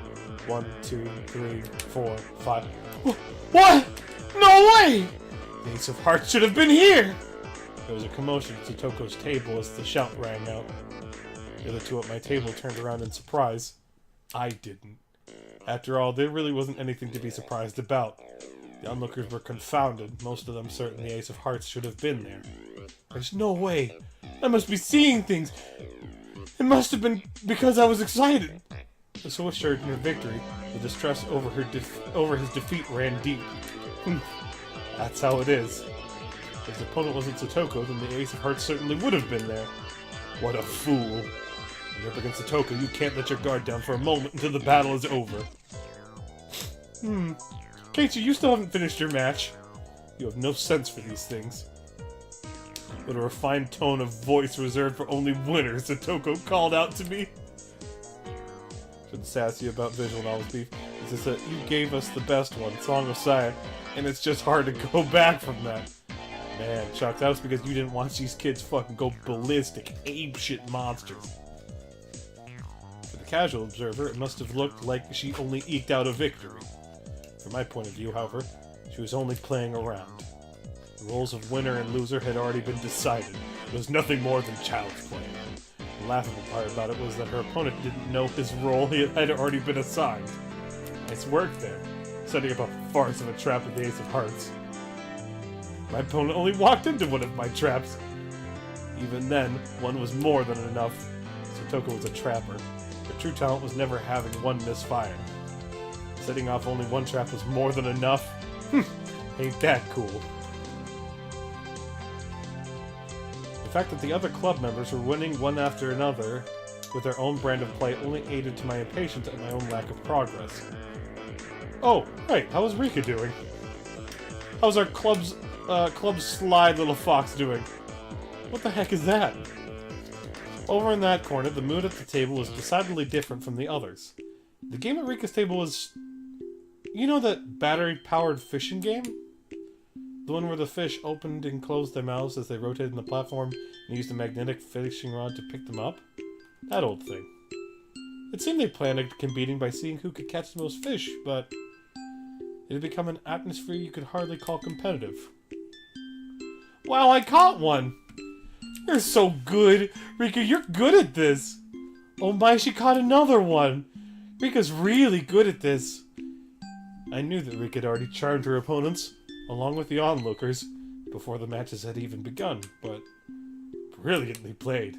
S1: 1, 2, 3, 4, 5. What? No way! The Ace of Hearts should have been here! There was a commotion at Satoko's table as the shout rang out. The other two at my table turned around in surprise. I didn't. After all, there really wasn't anything to be surprised about. The onlookers were confounded, most of them certain the Ace of Hearts should have been there. There's no way! I must be seeing things! It must have been because I was excited! So assured in her victory, the distress over his defeat ran deep. That's how it is. If his opponent wasn't Satoko, then the Ace of Hearts certainly would have been there. What a fool. When you're up against Satoko, you can't let your guard down for a moment until the battle is over. Keiichi, you still haven't finished your match. You have no sense for these things. What a refined tone of voice reserved for only winners, Satoko called out to me. Shouldn't sass you about visual novels beef. It's just that you gave us the best one, Song of Saya, and it's just hard to go back from that. Man, Chuck, that was because you didn't watch these kids fucking go ballistic, apeshit monsters. For the casual observer, it must have looked like she only eked out a victory. From my point of view, however, she was only playing around. The roles of winner and loser had already been decided. It was nothing more than child's play. The laughable part about it was that her opponent didn't know his role had already been assigned. Nice work there, setting up a farce of a trap with the Ace of Hearts. My opponent only walked into one of my traps. Even then, one was more than enough. Satoko was a trapper. Her true talent was never having one misfire. Setting off only one trap was more than enough? Ain't that cool. The fact that the other club members were winning one after another with their own brand of play only aided to my impatience at my own lack of progress. Oh, right, how was Rika doing? How's our club's sly little fox doing? What the heck is that? Over in that corner, the mood at the table was decidedly different from the others. The game at Rika's table was... You know that battery-powered fishing game? The one where the fish opened and closed their mouths as they rotated on the platform and used a magnetic fishing rod to pick them up? That old thing. It seemed they planned on competing by seeing who could catch the most fish, but... it had become an atmosphere you could hardly call competitive. Wow, I caught one! You're so good! Rika, you're good at this! Oh my, she caught another one! Rika's really good at this! I knew that Rika had already charmed her opponents, along with the onlookers, before the matches had even begun, but brilliantly played.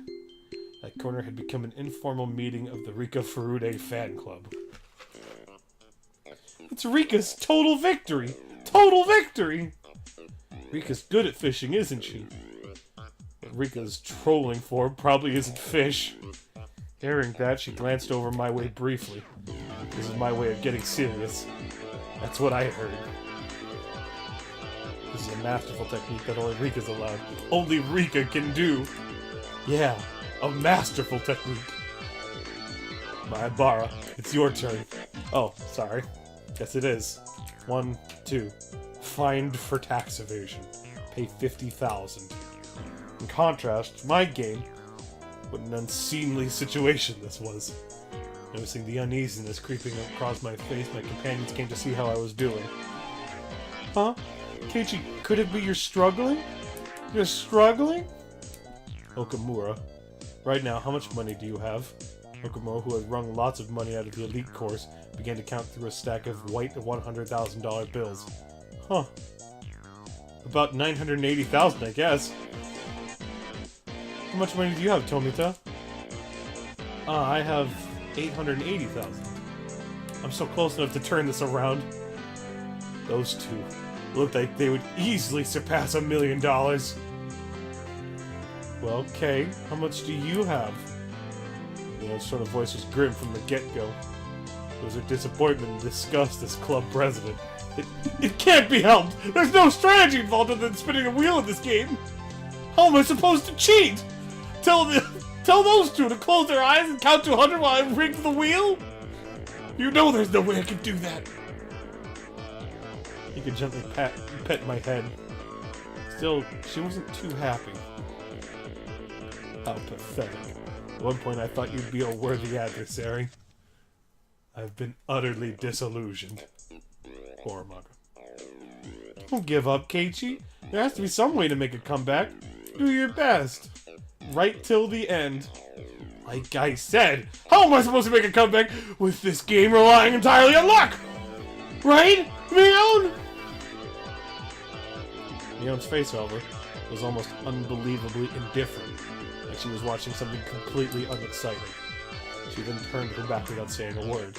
S1: That corner had become an informal meeting of the Rika Furude fan club. It's Rika's total victory! Total victory! Rika's good at fishing, isn't she? What Rika's trolling for probably isn't fish. Hearing that, she glanced over my way briefly. This is my way of getting serious. That's what I heard. This is a masterful technique that only Rika's allowed. Only Rika can do! Yeah, a masterful technique. Maibara, it's your turn. Oh, sorry. Yes, it is. 1, 2. Fined for tax evasion. Pay 50,000. In contrast, my game, what an unseemly situation this was. Noticing the uneasiness creeping across my face, my companions came to see how I was doing. Huh? Keiichi, could it be you're struggling? You're struggling? Okamura, right now, how much money do you have? Okamura, who had wrung lots of money out of the elite course, began to count through a stack of white $100,000 bills. Huh. About 980,000, I guess. How much money do you have, Tomita? I have 880,000. I'm so close enough to turn this around. Those two looked like they would easily surpass $1 million. Well, okay, how much do you have? Leon's sort of voice was grim from the get-go. It was her disappointment and disgust as club president. It can't be helped! There's no strategy involved other than spinning a wheel in this game! How am I supposed to cheat? Tell those two to close their eyes and count to 100 while I rig the wheel? You know there's no way I can do that. He could gently pet my head. Still, she wasn't too happy. How pathetic. At one point I thought you'd be a worthy adversary. I've been utterly disillusioned. Poor manga. Don't give up, Keiichi. There has to be some way to make a comeback. Do your best. Right till the end. Like I said, how am I supposed to make a comeback with this game relying entirely on luck? Right, Mion? Mion's face, however, was almost unbelievably indifferent, like she was watching something completely unexciting. She then turned her back without saying a word.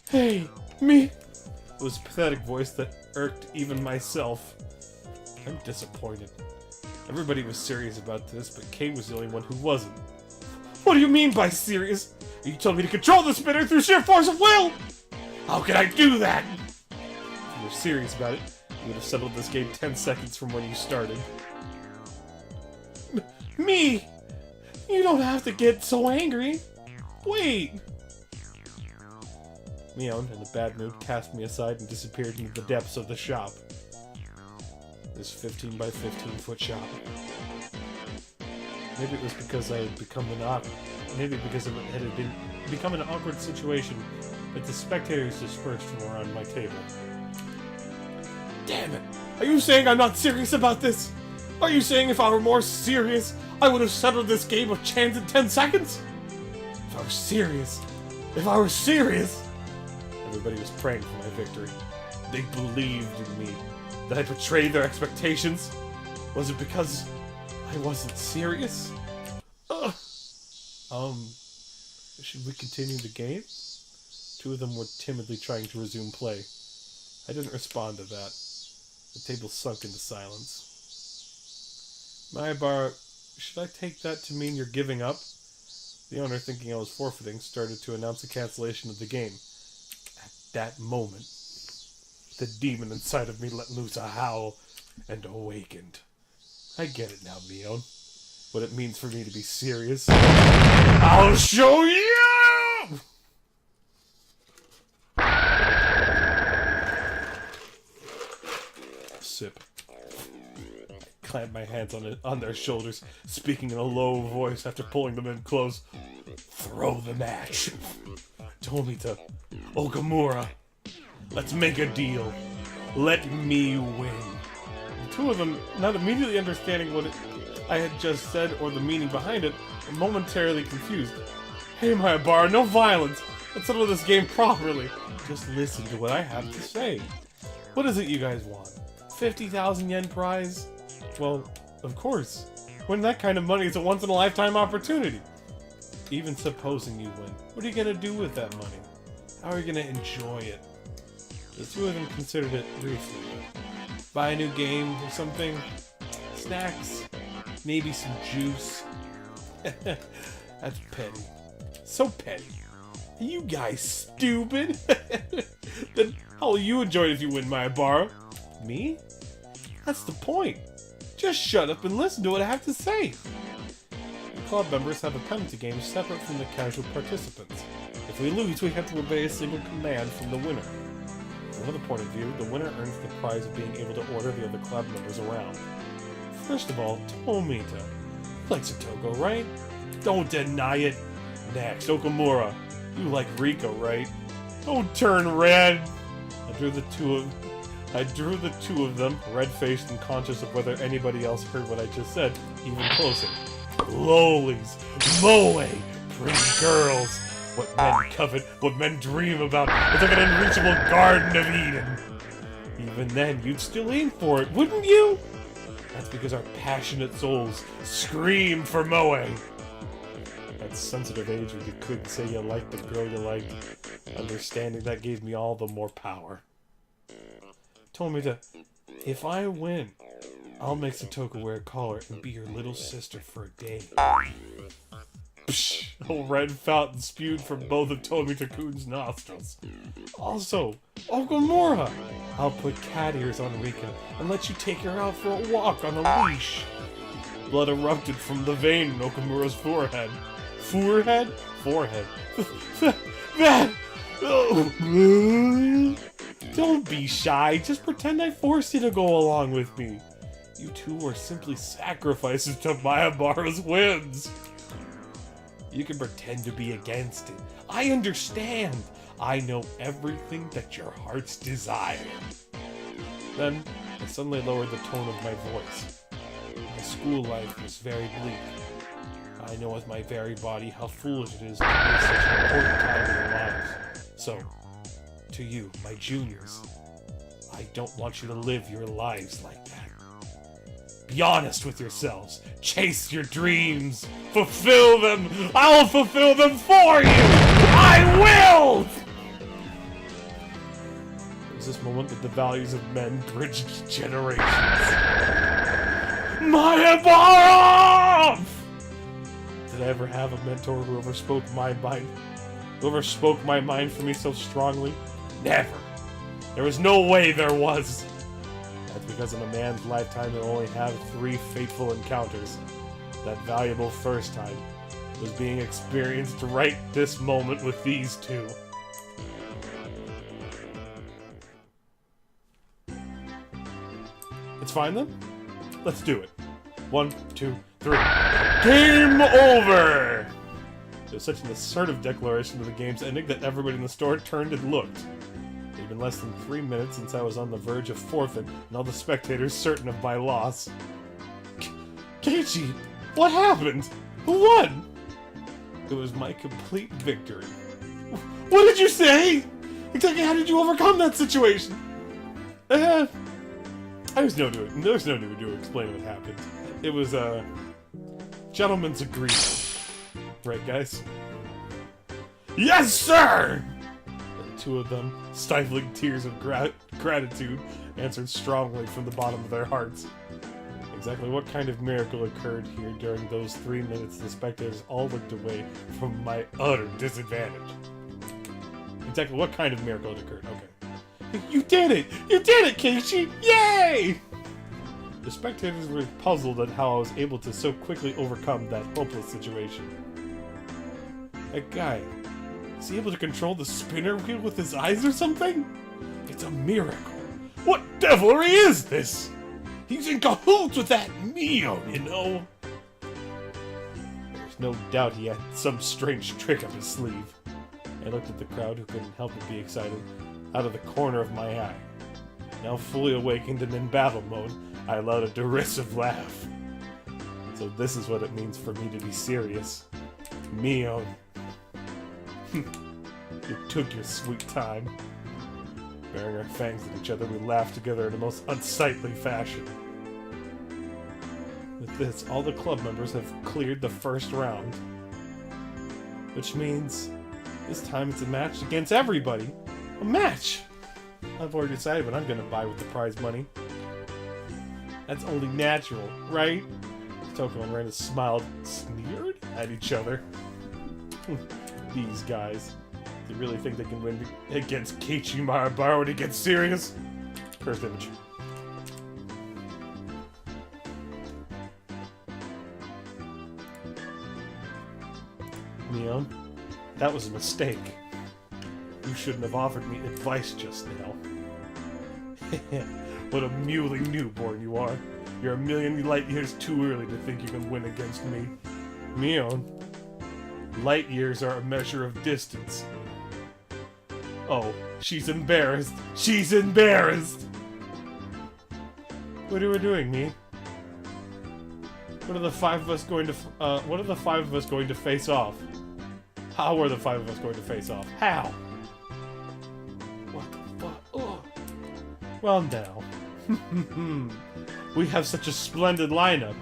S1: Hey, me? It was a pathetic voice that irked even myself. I'm disappointed. Everybody was serious about this, but Kate was the only one who wasn't. What do you mean by serious? You told me to control the spinner through sheer force of will! How can I do that? If you were serious about it, you would have settled this game 10 seconds from when you started. Me? You don't have to get so angry. Wait! Mion, in a bad mood, cast me aside and disappeared into the depths of the shop. This 15 by 15 foot shop. Maybe it was because I had become maybe because it had become an awkward situation, but the spectators dispersed from around my table. Damn it! Are you saying I'm not serious about this? Are you saying if I were more serious, I would have settled this game of chance in 10 seconds? If I were serious! Everybody was praying for my victory. They believed in me. That I betrayed their expectations? Was it because I wasn't serious? Should we continue the game? Two of them were timidly trying to resume play. I didn't respond to that. The table sunk into silence. Mayabara, should I take that to mean you're giving up? The owner, thinking I was forfeiting, started to announce the cancellation of the game. At that moment, the demon inside of me let loose a howl and awakened. I get it now, Mion. What it means for me to be serious. I'll show you! Sip. Clamped my hands on their shoulders, speaking in a low voice after pulling them in close. Throw the match. Tomita, Okamura, let's make a deal. Let me win. The two of them, not immediately understanding what I had just said or the meaning behind it, were momentarily confused. Hey Mayabara, no violence. Let's settle this game properly. Just listen to what I have to say. What is it you guys want? 50,000 yen prize? Well, of course. Winning that kind of money is a once-in-a-lifetime opportunity. Even supposing you win, what are you gonna do with that money? How are you gonna enjoy it? The two of them considered it briefly. Buy a new game or something? Snacks? Maybe some juice? That's petty. So petty. Are you guys stupid? Then how will you enjoy it if you win, Mayabara? Me? That's the point. Just shut up and listen to what I have to say. The club members have a penalty game separate from the casual participants. If we lose, we have to obey a single command from the winner. From another point of view, the winner earns the prize of being able to order the other club members around. First of all, Tomita. Like Satoko, right? Don't deny it. Next, Okamura. You like Rico, right? Don't turn red. I drew the two I drew the two of them, red-faced and conscious of whether anybody else heard what I just said, even closer. Lolies, moe, pretty girls. What men covet, what men dream about. It's like an unreachable Garden of Eden. Even then, you'd still aim for it, wouldn't you? That's because our passionate souls scream for moe. That sensitive age where you couldn't say you liked the girl you liked. Understanding that gave me all the more power. Told me to, if I win, I'll make Satoko wear a collar and be your little sister for a day. Psh, a red fountain spewed from both of Tomita-kun's nostrils. Also, Okamura! I'll put cat ears on Rika and let you take her out for a walk on a leash. Blood erupted from the vein in Okamura's forehead. Forehead? Forehead. That! Oh. Don't be shy, just pretend I forced you to go along with me. You two are simply sacrifices to Mayabara's whims. You can pretend to be against it. I understand. I know everything that your hearts desire. Then, I suddenly lowered the tone of my voice. My school life was very bleak. I know with my very body how foolish it is to miss such an important time in your lives. So, to you, my juniors, I don't want you to live your lives like that. Be honest with yourselves. Chase your dreams. Fulfill them. I'll fulfill them for you. I will! It was this moment that the values of men bridged generations. Mayabara! Did I ever have a mentor who overspoke my mind? Who overspoke my mind for me so strongly? Never. There was no way there was. That's because in a man's lifetime he'll only have 3 fateful encounters. That valuable first time was being experienced right this moment with these two. It's fine then? Let's do it. 1, 2, 3. Game over! It was such an assertive declaration of the game's ending that everybody in the store turned and looked. It had been less than 3 minutes since I was on the verge of forfeit, and all the spectators certain of my loss. Keiichi, what happened? Who won? It was my complete victory. What did you say? Exactly how did you overcome that situation? There's no need to explain what happened. It was a gentleman's agreement. Right, guys? Yes, sir! The two of them, stifling tears of gratitude, answered strongly from the bottom of their hearts. Exactly what kind of miracle occurred here during those 3 minutes the spectators all looked away from my utter disadvantage? Exactly what kind of miracle had occurred? Okay. You did it! You did it, Keiichi! Yay! The spectators were puzzled at how I was able to so quickly overcome that hopeless situation. That guy, is he able to control the spinner wheel with his eyes or something? It's a miracle. What devilry is this? He's in cahoots with that Mio, you know? There's no doubt he had some strange trick up his sleeve. I looked at the crowd, who couldn't help but be excited, out of the corner of my eye. Now fully awakened and in battle mode, I allowed a derisive laugh. So this is what it means for me to be serious. Mio. You took your sweet time. Baring our fangs at each other, we laughed together in a most unsightly fashion. With this, all the club members have cleared the first round. Which means, this time it's a match against everybody. A match! I've already decided what I'm gonna buy with the prize money. That's only natural, right? Toko and Randa smiled, sneered at each other. These guys. They really think they can win against Keiichi Mayabara when it gets serious? Cursed image. Neon, that was a mistake. You shouldn't have offered me advice just now. What a mewling newborn you are. You're a million light years too early to think you can win against me. Neon, light years are a measure of distance. Oh, she's embarrassed. She's embarrassed! What are we doing, me? What are the five of us going to? What are the five of us going to face off? How are the five of us going to face off? How? What the fuck? Oh. Well, now. We have such a splendid lineup.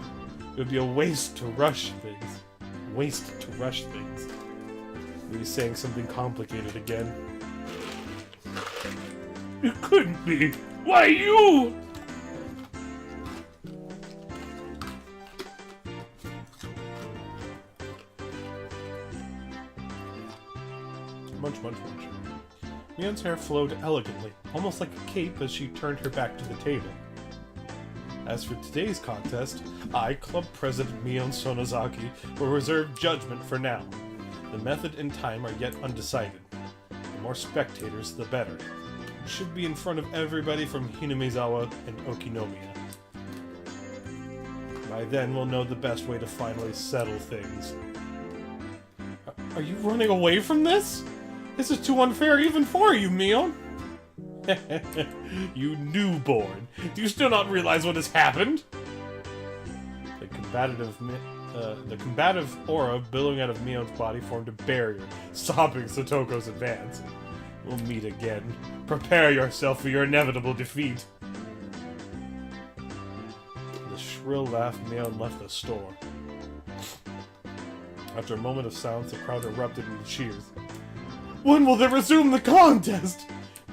S1: It would be a waste to rush things. Waste to rush things. He's saying something complicated again.
S2: It couldn't be. Why you?
S1: Munch, munch, munch. Mion's hair flowed elegantly, almost like a cape as she turned her back to the table. As for today's contest, I, Club President Mion Sonozaki, will reserve judgment for now. The method and time are yet undecided. The more spectators, the better. It should be in front of everybody from Hinamizawa and Okinomiya. By then, we'll know the best way to finally settle things. Are you running away from this? This is too unfair even for you, Mion!
S2: You newborn! Do you still not realize what has happened?
S1: The combative aura billowing out of Mion's body formed a barrier, stopping Sotoko's advance.
S2: We'll meet again. Prepare yourself for your inevitable defeat.
S1: With a shrill laugh, Mion left the store. After a moment of silence, the crowd erupted into cheers.
S2: When will they resume the contest?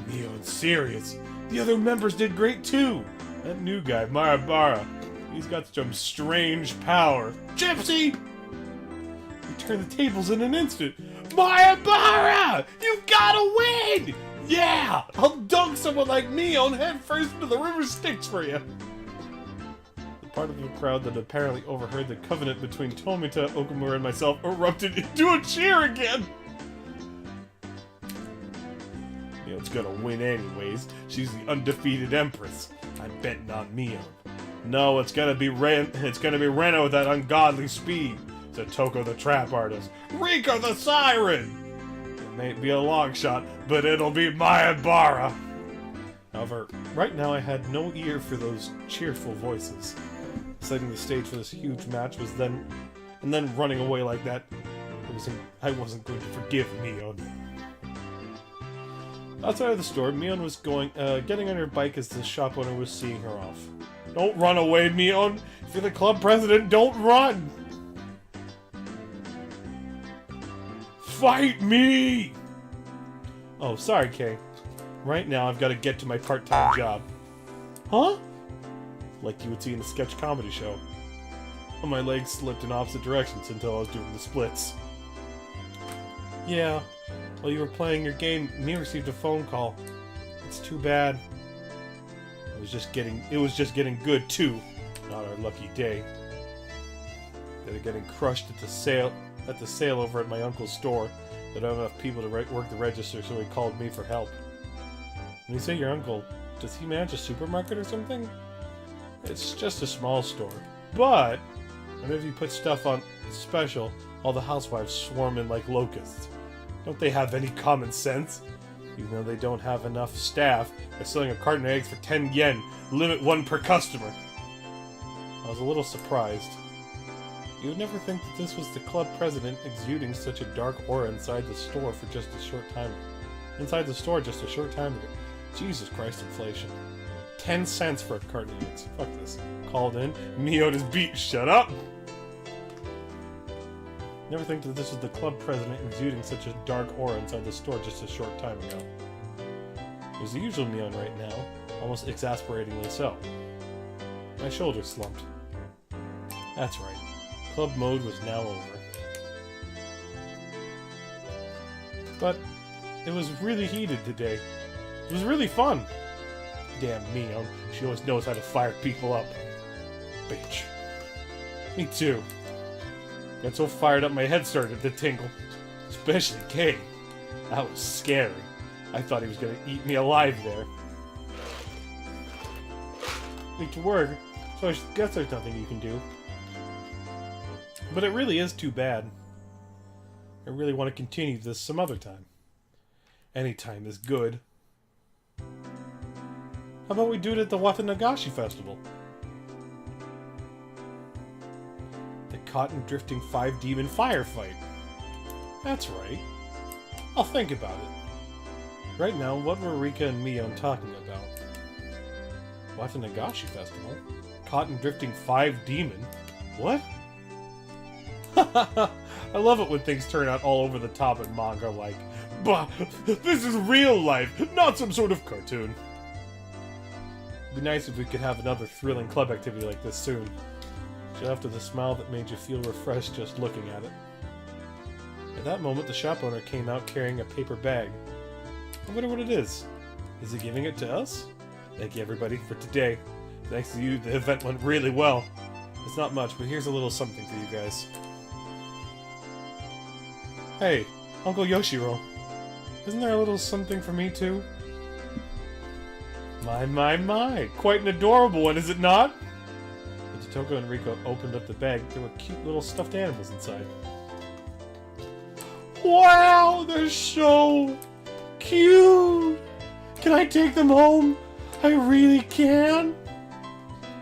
S2: Mion's serious. The other members did great too.
S1: That new guy, Marabara, he's got some strange power.
S2: Gypsy!
S1: He turned the tables in an instant.
S2: Mayabara! You've gotta win!
S1: Yeah! I'll dunk someone like Mion head first into the river Styx for you! The part of the crowd that apparently overheard the covenant between Tomita, Okamura, and myself erupted into a cheer again! Mion's gonna win anyways. She's the undefeated empress. I'm betting on Mion. No, it's gonna be Reno with that ungodly speed. Satoko the trap artist. Rika the siren! It may be a long shot, but it'll be Mayabara! However, right now I had no ear for those cheerful voices. Setting the stage for this huge match was then running away like that. I wasn't going to forgive Mion. Outside of the store, Mion was getting on her bike as the shop owner was seeing her off.
S2: Don't run away, Mion! If you're the club president, don't run! Fight me!
S1: Oh, sorry, Kay. Right now I've got to get to my part-time job. Huh? Like you would see in a sketch comedy show. And my legs slipped in opposite directions until I was doing the splits. Yeah, while you were playing your game, me received a phone call. It's too bad. It was just getting good too. Not our lucky day. They were getting crushed at the sale over at my uncle's store. They don't have enough people to work the register, so he called me for help. When you say your uncle, does he manage a supermarket or something? It's just a small store. But whenever you put stuff on special, all the housewives swarm in like locusts. Don't they have any common sense? Even though they don't have enough staff, they're selling a carton of eggs for 10 yen, limit 1 per customer. I was a little surprised. You would never think that this was the club president exuding such a dark aura inside the store just a short time ago. Jesus Christ, inflation. 10 cents for a carton of eggs. Fuck this. Called in. Mion is beat. Shut up! Never think that this was the club president exuding such a dark aura inside the store just a short time ago. It was the usual Mion right now, almost exasperatingly so. My shoulder slumped. That's right. Club mode was now over. But it was really heated today. It was really fun. Damn Mion, she always knows how to fire people up. Bitch. Me too. Got so fired up my head started to tingle. Especially Kay. That was scary. I thought he was gonna eat me alive there. Need to work, so I guess there's nothing you can do. But it really is too bad. I really want to continue this some other time. Any time is good. How about we do it at the Watanagashi Festival? caught in drifting 5 demon firefight. That's right. I'll think about it. Right now, what were Rika and Mion talking about? What, the Nagashi Festival? Caught in drifting 5 demon? What? I love it when things turn out all over the top in manga like, bah, this is real life, not some sort of cartoon. It'd be nice if we could have another thrilling club activity like this soon. She left with a smile that made you feel refreshed just looking at it. At that moment, the shop owner came out carrying a paper bag. I wonder what it is. Is he giving it to us? Thank you, everybody, for today. Thanks to you, the event went really well. It's not much, but here's a little something for you guys. Hey, Uncle Yoshiro. Isn't there a little something for me, too? My. Quite an adorable one, is it not? As Toko and Riko opened up the bag, there were cute little stuffed animals inside. Wow, they're so cute! Can I take them home? I really can?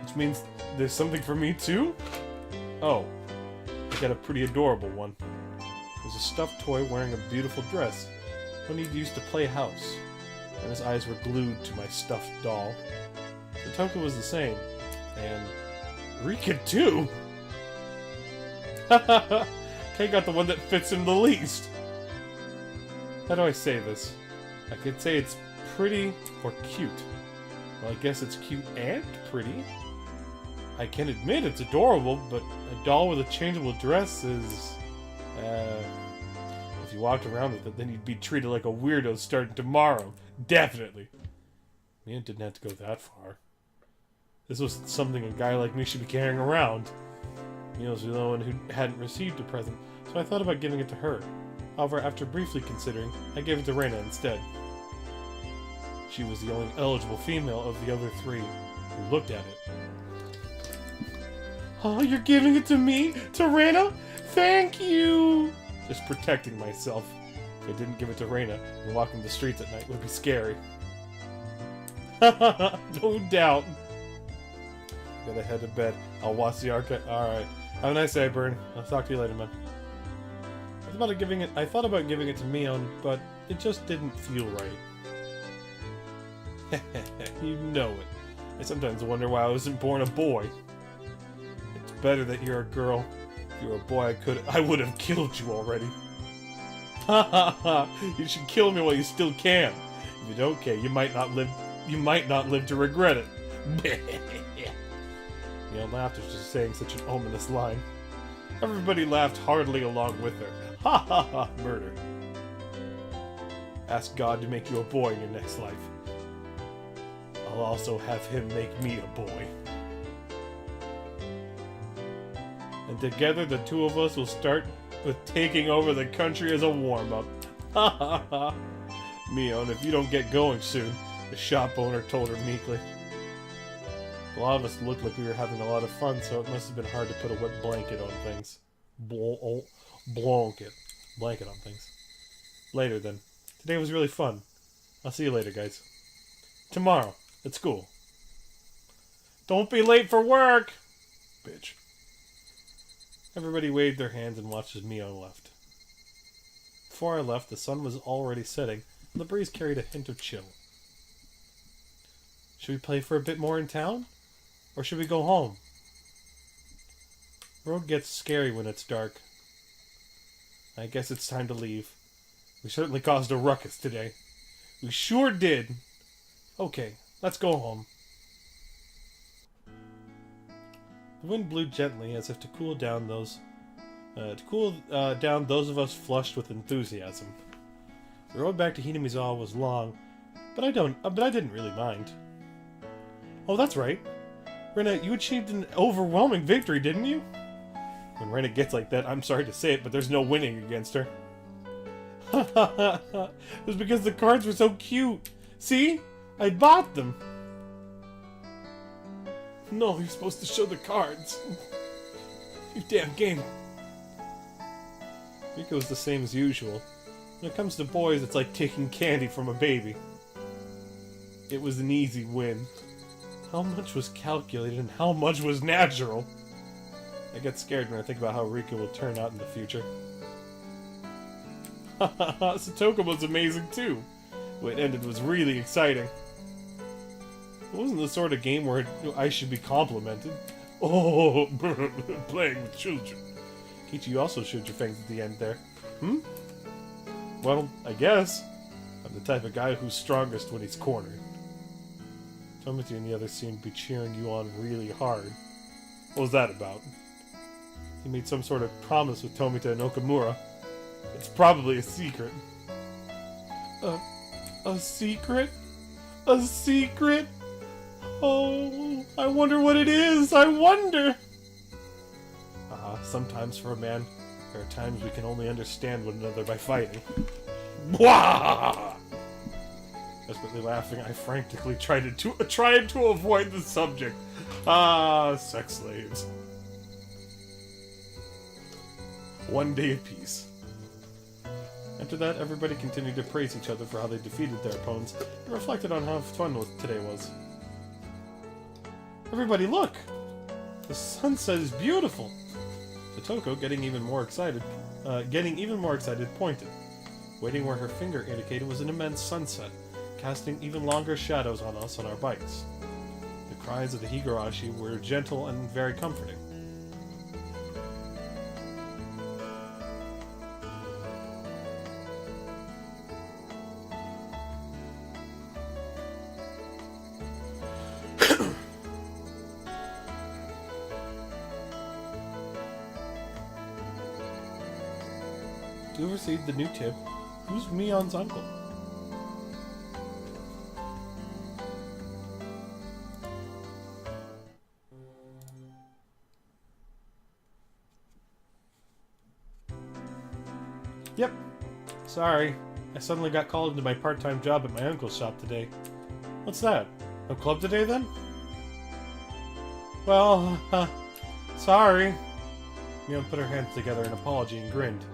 S1: Which means there's something for me too? Oh, I got a pretty adorable one. There's a stuffed toy wearing a beautiful dress, one he'd used to play house, and his eyes were glued to my stuffed doll. The Toko was the same, and Rika too! Kay got the one that fits him the least. How do I say this? I could say it's pretty or cute. Well, I guess it's cute and pretty. I can admit it's adorable, but a doll with a changeable dress is... if you walked around with it, then you'd be treated like a weirdo starting tomorrow. Definitely. Mia didn't have to go that far. This was something a guy like me should be carrying around. Mia was the only one who hadn't received a present, so I thought about giving it to her. However, after briefly considering, I gave it to Reina instead. She was the only eligible female of the other 3 who looked at it. Oh, you're giving it to me? To Reina? Thank you! Just protecting myself. If I didn't give it to Reina, then walking the streets at night would be scary. No doubt. Gotta head to bed. I'll watch the archive. Alright. Have a nice day, Burn. I'll talk to you later, man. I thought about giving it to Mion, but it just didn't feel right. You know it. I sometimes wonder why I wasn't born a boy. It's better that you're a girl. If you were a boy, I would have killed you already. Ha ha ha! You should kill me while you still can. If you don't care, you might not live. You might not live to regret it. Neil laughed as just saying such an ominous line. Everybody laughed heartily along with her. Ha ha ha! Murder. Ask God to make you a boy in your next life. I'll also have him make me a boy. And together the 2 of us will start with taking over the country as a warm-up. Ha ha ha! Mion, if you don't get going soon, the shop owner told her meekly. A lot of us looked like we were having a lot of fun, so it must have been hard to put a wet blanket on things. Blanket on things. Later, then. Today was really fun. I'll see you later, guys. Tomorrow, at school. Don't be late for work! Bitch. Everybody waved their hands and watched as Mion left. Before I left, the sun was already setting, and the breeze carried a hint of chill. Should we play for a bit more in town? Or should we go home? The road gets scary when it's dark. I guess it's time to leave. We certainly caused a ruckus today. We sure did. Okay, let's go home. The wind blew gently as if to cool down those of us flushed with enthusiasm. The road back to Hinamizawa was long, but I didn't really mind. Oh, that's right. Rena, you achieved an overwhelming victory, didn't you? When Rena gets like that, I'm sorry to say it, but there's no winning against her. It was because the cards were so cute. See? I bought them. No, you're supposed to show the cards. You damn game. Rico's the same as usual. When it comes to boys, it's like taking candy from a baby. It was an easy win. How much was calculated and how much was natural? I get scared when I think about how Rika will turn out in the future. Satoko was amazing too. The way it ended was really exciting. It wasn't the sort of game where I should be complimented. Oh, playing with children. Kichi, you also showed your fangs at the end there. Hmm? Well, I guess. I'm the type of guy who's strongest when he's cornered. Tomita and the others seem to be cheering you on really hard. What was that about? He made some sort of promise with Tomita and Okamura. It's probably a secret. A secret? A secret? Oh, I wonder what it is! I wonder! Sometimes for a man, there are times we can only understand one another by fighting. Bwah! Desperately laughing, I frantically tried to avoid the subject. Sex slaves. One day of peace. After that, everybody continued to praise each other for how they defeated their opponents and reflected on how fun today was. Everybody look! The sunset is beautiful! Satoko, getting even more excited, pointed. Waiting where her finger indicated was an immense sunset, casting even longer shadows on us on our bikes. The cries of the Higurashi were gentle and very comforting. Do you ever see the new tip? Who's Mion's uncle? Yep. Sorry. I suddenly got called into my part-time job at my uncle's shop today. What's that? No club today then? Well, sorry. Mion put her hands together in apology and grinned.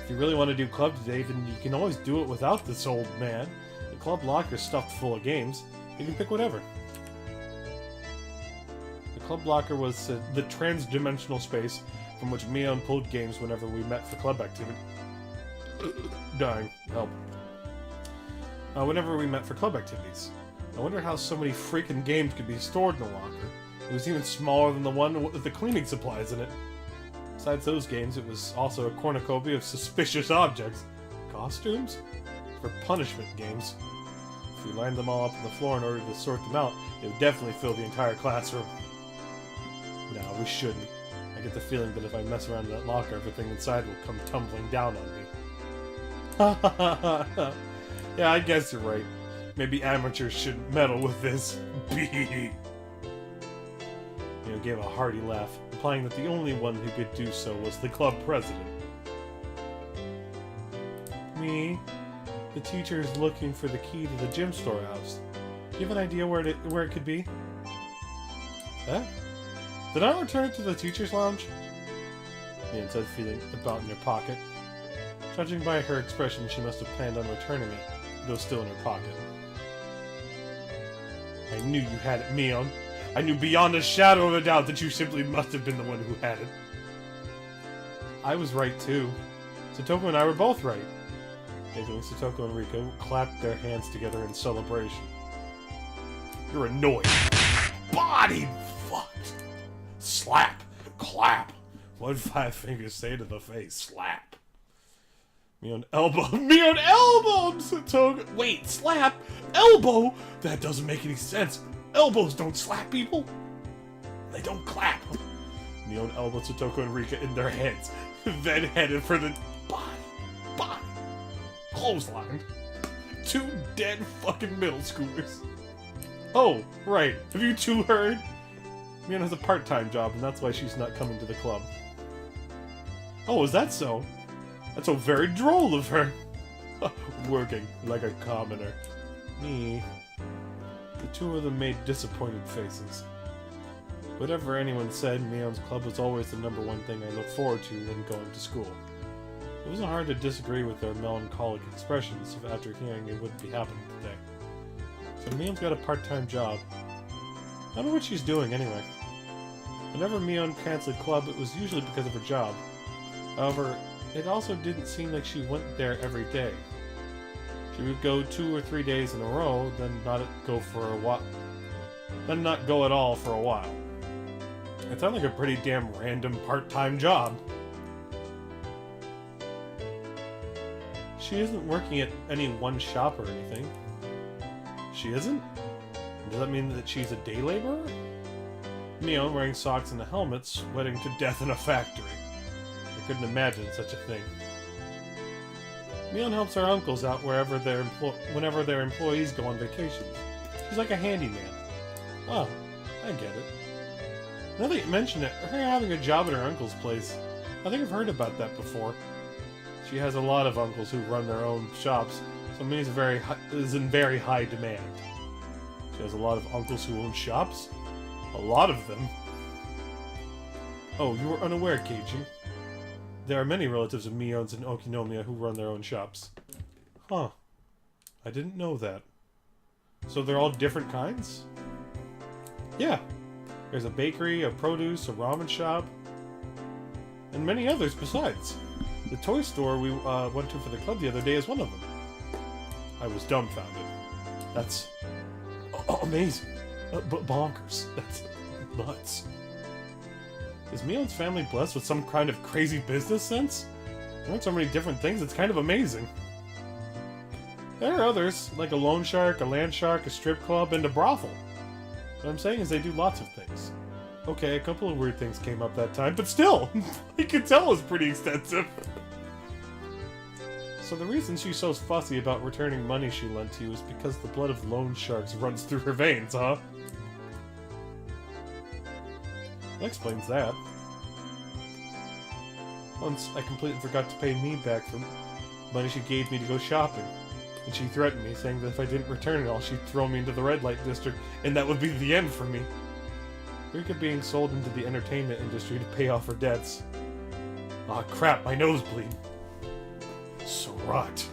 S1: If you really want to do club today, then you can always do it without this old man. The club locker's stuffed full of games. You can pick whatever. The club locker was the trans-dimensional space from which Mion pulled games whenever we met for club activity. Dying. Help. Whenever we met for club activities. I wonder how so many freaking games could be stored in the locker. It was even smaller than the one with the cleaning supplies in it. Besides those games, it was also a cornucopia of suspicious objects. Costumes? For punishment games. If we lined them all up on the floor in order to sort them out, it would definitely fill the entire classroom. No, we shouldn't. I get the feeling that if I mess around in that locker, everything inside will come tumbling down on me. Yeah, I guess you're right. Maybe amateurs shouldn't meddle with this. Gave a hearty laugh, implying that the only one who could do so was the club president. Me? The teacher is looking for the key to the gym storehouse. Do you have an idea where it could be? Huh? Did I return it to the teacher's lounge? Mion said, feeling about in her pocket. Judging by her expression, she must have planned on returning it, though still in her pocket. I knew you had it, Mion. I knew beyond a shadow of a doubt that you simply must have been the one who had it. I was right, too. Satoko and I were both right. Giggling, Satoko and Rika clapped their hands together in celebration. You're annoying. Body fucked. Slap. Clap. What did Five Fingers say to the face? Slap. Mion elbow. Mion elbow! Satoko. Wait, slap? Elbow? That doesn't make any sense. Elbows don't slap people. They don't clap. Mion elbowed Satoko and Rika in their heads, then headed for the body. Clotheslined. Two dead fucking middle schoolers. Oh, right. Have you two heard? Mion has a part-time job, and that's why she's not coming to the club. Oh, is that so? That's so very droll of her. Working like a commoner. Me. The two of them made disappointed faces. Whatever anyone said, Mion's club was always the #1 thing I looked forward to when going to school. It wasn't hard to disagree with their melancholic expressions after hearing it wouldn't be happening today. So Mion's got a part-time job. I wonder what she's doing anyway. Whenever Mion canceled club, it was usually because of her job. However, it also didn't seem like she went there every day. She would go 2 or 3 days in a row, then not go for a while. Then not go at all for a while. It sounded like a pretty damn random part-time job. She isn't working at any one shop or anything. She isn't? Does that mean that she's a day laborer? Mion wearing socks and a helmet, sweating to death in a factory. I couldn't imagine such a thing. Mion helps her uncles out whenever their employees go on vacations. She's like a handyman. Wow, I get it. Now that you mention it, her having a job at her uncle's place, I think I've heard about that before. She has a lot of uncles who run their own shops, so it means is in very high demand. She has a lot of uncles who own shops? A lot of them? Oh, you were unaware, Keiji. There are many relatives of Mion's in Okinomiya who run their own shops. Huh. I didn't know that. So they're all different kinds? Yeah. There's a bakery, a produce, a ramen shop, and many others besides. The toy store we went to for the club the other day is one of them. I was dumbfounded. That's amazing. Bonkers. That's nuts. Is Mion's family blessed with some kind of crazy business sense? They learn so many different things, it's kind of amazing. There are others, like a loan shark, a land shark, a strip club, and a brothel. What I'm saying is they do lots of things. Okay, a couple of weird things came up that time, but still! You could tell it was pretty extensive. So the reason she's so fussy about returning money she lent to you is because the blood of loan sharks runs through her veins, huh? That explains that. Once, I completely forgot to pay me back for money she gave me to go shopping. And she threatened me, saying that if I didn't return it all, she'd throw me into the red light district, and that would be the end for me. Rika being sold into the entertainment industry to pay off her debts. Aw, crap, my nosebleed. So rot.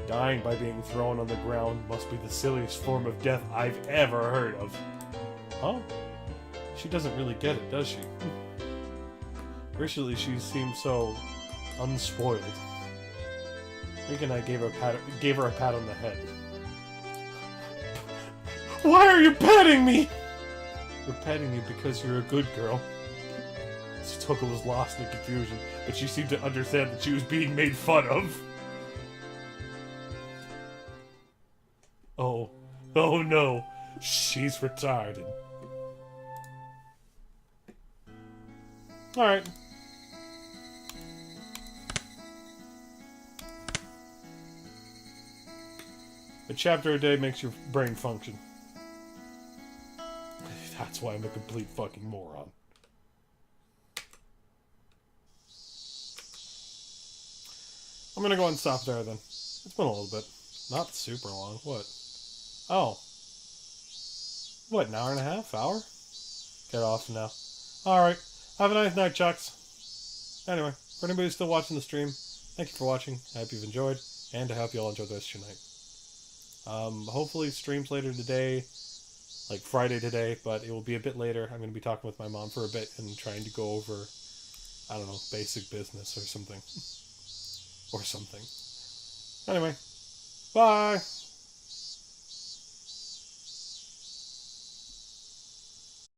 S1: Dying by being thrown on the ground must be the silliest form of death I've ever heard of. Huh? She doesn't really get it, does she? Recently, she seemed so unspoiled. Rika and I gave her a pat on the head. Why are you patting me? We're patting you because you're a good girl. Satoko was lost in confusion, but she seemed to understand that she was being made fun of. Oh no, she's retarded. Alright. A chapter a day makes your brain function. That's why I'm a complete fucking moron. I'm gonna go ahead and stop there then. It's been a little bit. Not super long. What? Oh. What, an hour and a half? Hour? Get off now. Alright. Have a nice night, Chucks. Anyway, for anybody who's still watching the stream, thank you for watching. I hope you've enjoyed, and I hope you all enjoyed the rest of your night. Hopefully streams later today, like Friday today, but it will be a bit later. I'm going to be talking with my mom for a bit and trying to go over, I don't know, basic business or something. Or something. Anyway, bye!